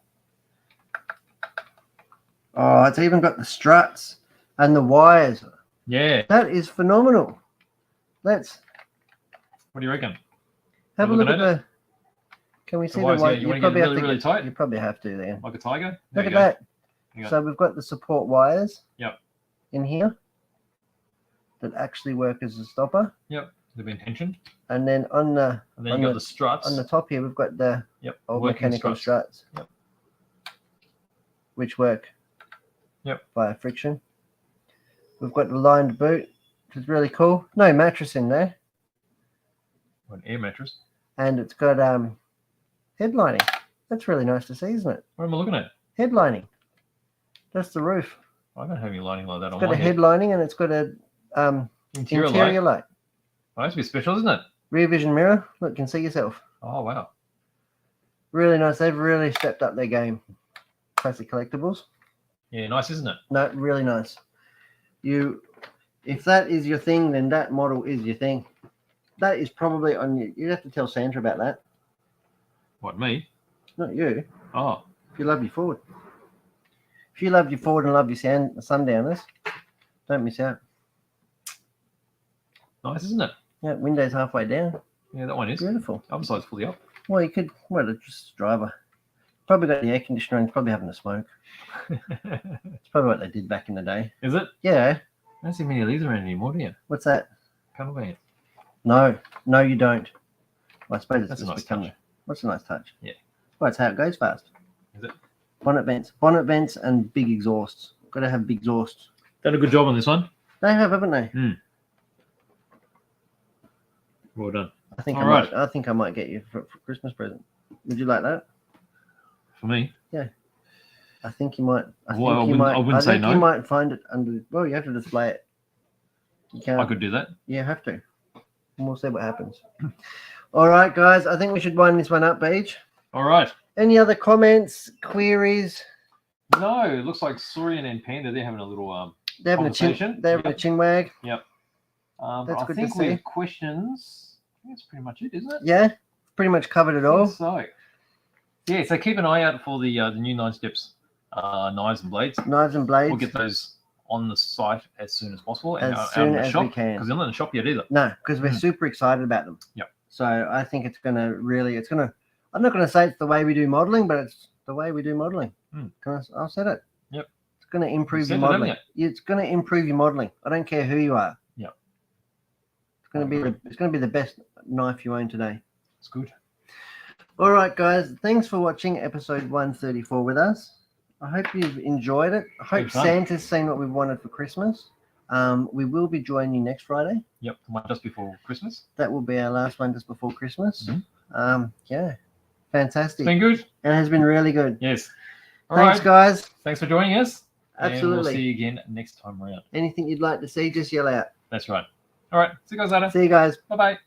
Oh, it's even got the struts and the wires. Yeah. That is phenomenal. Let's What do you reckon? have a We're look looking at at the. Can we see wires, the yeah, wire? you wanna get it really, really tight? You probably have to there. Like a tiger? There Look you at go. that. You So we've got the support wires. Yep. In here. That actually work as a stopper, Yep. They've been tensioned. and then on the And then on you got the struts. on the top here we've got the Yep. old Working mechanical struts. Yep. Which work. Yep. Via friction. We've got the lined boot, which is really cool. No mattress in there, An air mattress. and it's got headlining. That's really nice to see, isn't it? What am I looking at? Headlining. That's the roof. I don't have any lighting like that It's on got a my head. headlining and it's got a interior light. Oh, that's a bit special, isn't it? Rear vision mirror. Look, you can see yourself. Oh, wow. Really nice. They've really stepped up their game. Classic Collectibles. Yeah, nice, isn't it? No, really nice. If that is your thing, then that model is your thing. That is probably on you. You'd have to tell Sandra about that. What, me? Not you. Oh, If you love your Ford. If you love your Ford and love your Sundowners, don't miss out. nice, isn't it? Yeah, windows halfway down. Yeah, that one is. Beautiful. Other side's fully up. Well, you could, just driver. Probably got the air conditioner and probably having a smoke. It's probably what they did back in the day. Is it? Yeah. I don't see many of these around anymore, do you? What's that? Panel van. No, you don't. Well, I suppose it's That's a just nice become. touch. What's a nice touch? Yeah. Well, it's how it goes fast. Is it? Bonnet vents, and big exhausts. Got to have big exhausts. Done a good job on this one. They have, haven't they? Well done. I think All right. I think I might get you for Christmas present. Would you like that? For me. I think you might. I wouldn't say think no. You might find it under. Well, you have to display it. You can't. I could do that. You have to. And we'll see what happens. All right, guys. I think we should wind this one up, Beach. All right. Any other comments, queries? No, it looks like Saurian and Panda, they're having a little They're having a chin. conversation. They're having a chin wag. but That's I good to think see. with questions, I think that's pretty much it, isn't it? Yeah, pretty much covered it I all. think so. Yeah, so keep an eye out for the new 9 Steps knives and blades. Knives and blades. We'll get those on the site as soon as possible. As out soon in the as shop, we can. because they're not in the shop yet either. No, because we're super excited about them. Yep. So I think it's going to really, I'm not going to say it's the way we do modeling, but it's the way we do modeling. I've said it. Yep. It's going to improve your said it, haven't modeling. It's going to improve your modeling. I don't care who you are. Yep. It's going to be the best knife you own today. It's good. All right, guys. Thanks for watching episode 134 with us. I hope you've enjoyed it. I hope Good fun. Santa's seen what we've wanted for Christmas. We will be joining you next Friday. Yep, one just before Christmas. That will be our last one just before Christmas. Mhm. Yeah, fantastic. It's been good. And it has been really good. Yes. All Thanks, right. guys. Thanks for joining us. And Absolutely. we'll see you again next time around. Anything you'd like to see, just yell out. That's right. All right. See you guys later. See you guys. Bye-bye.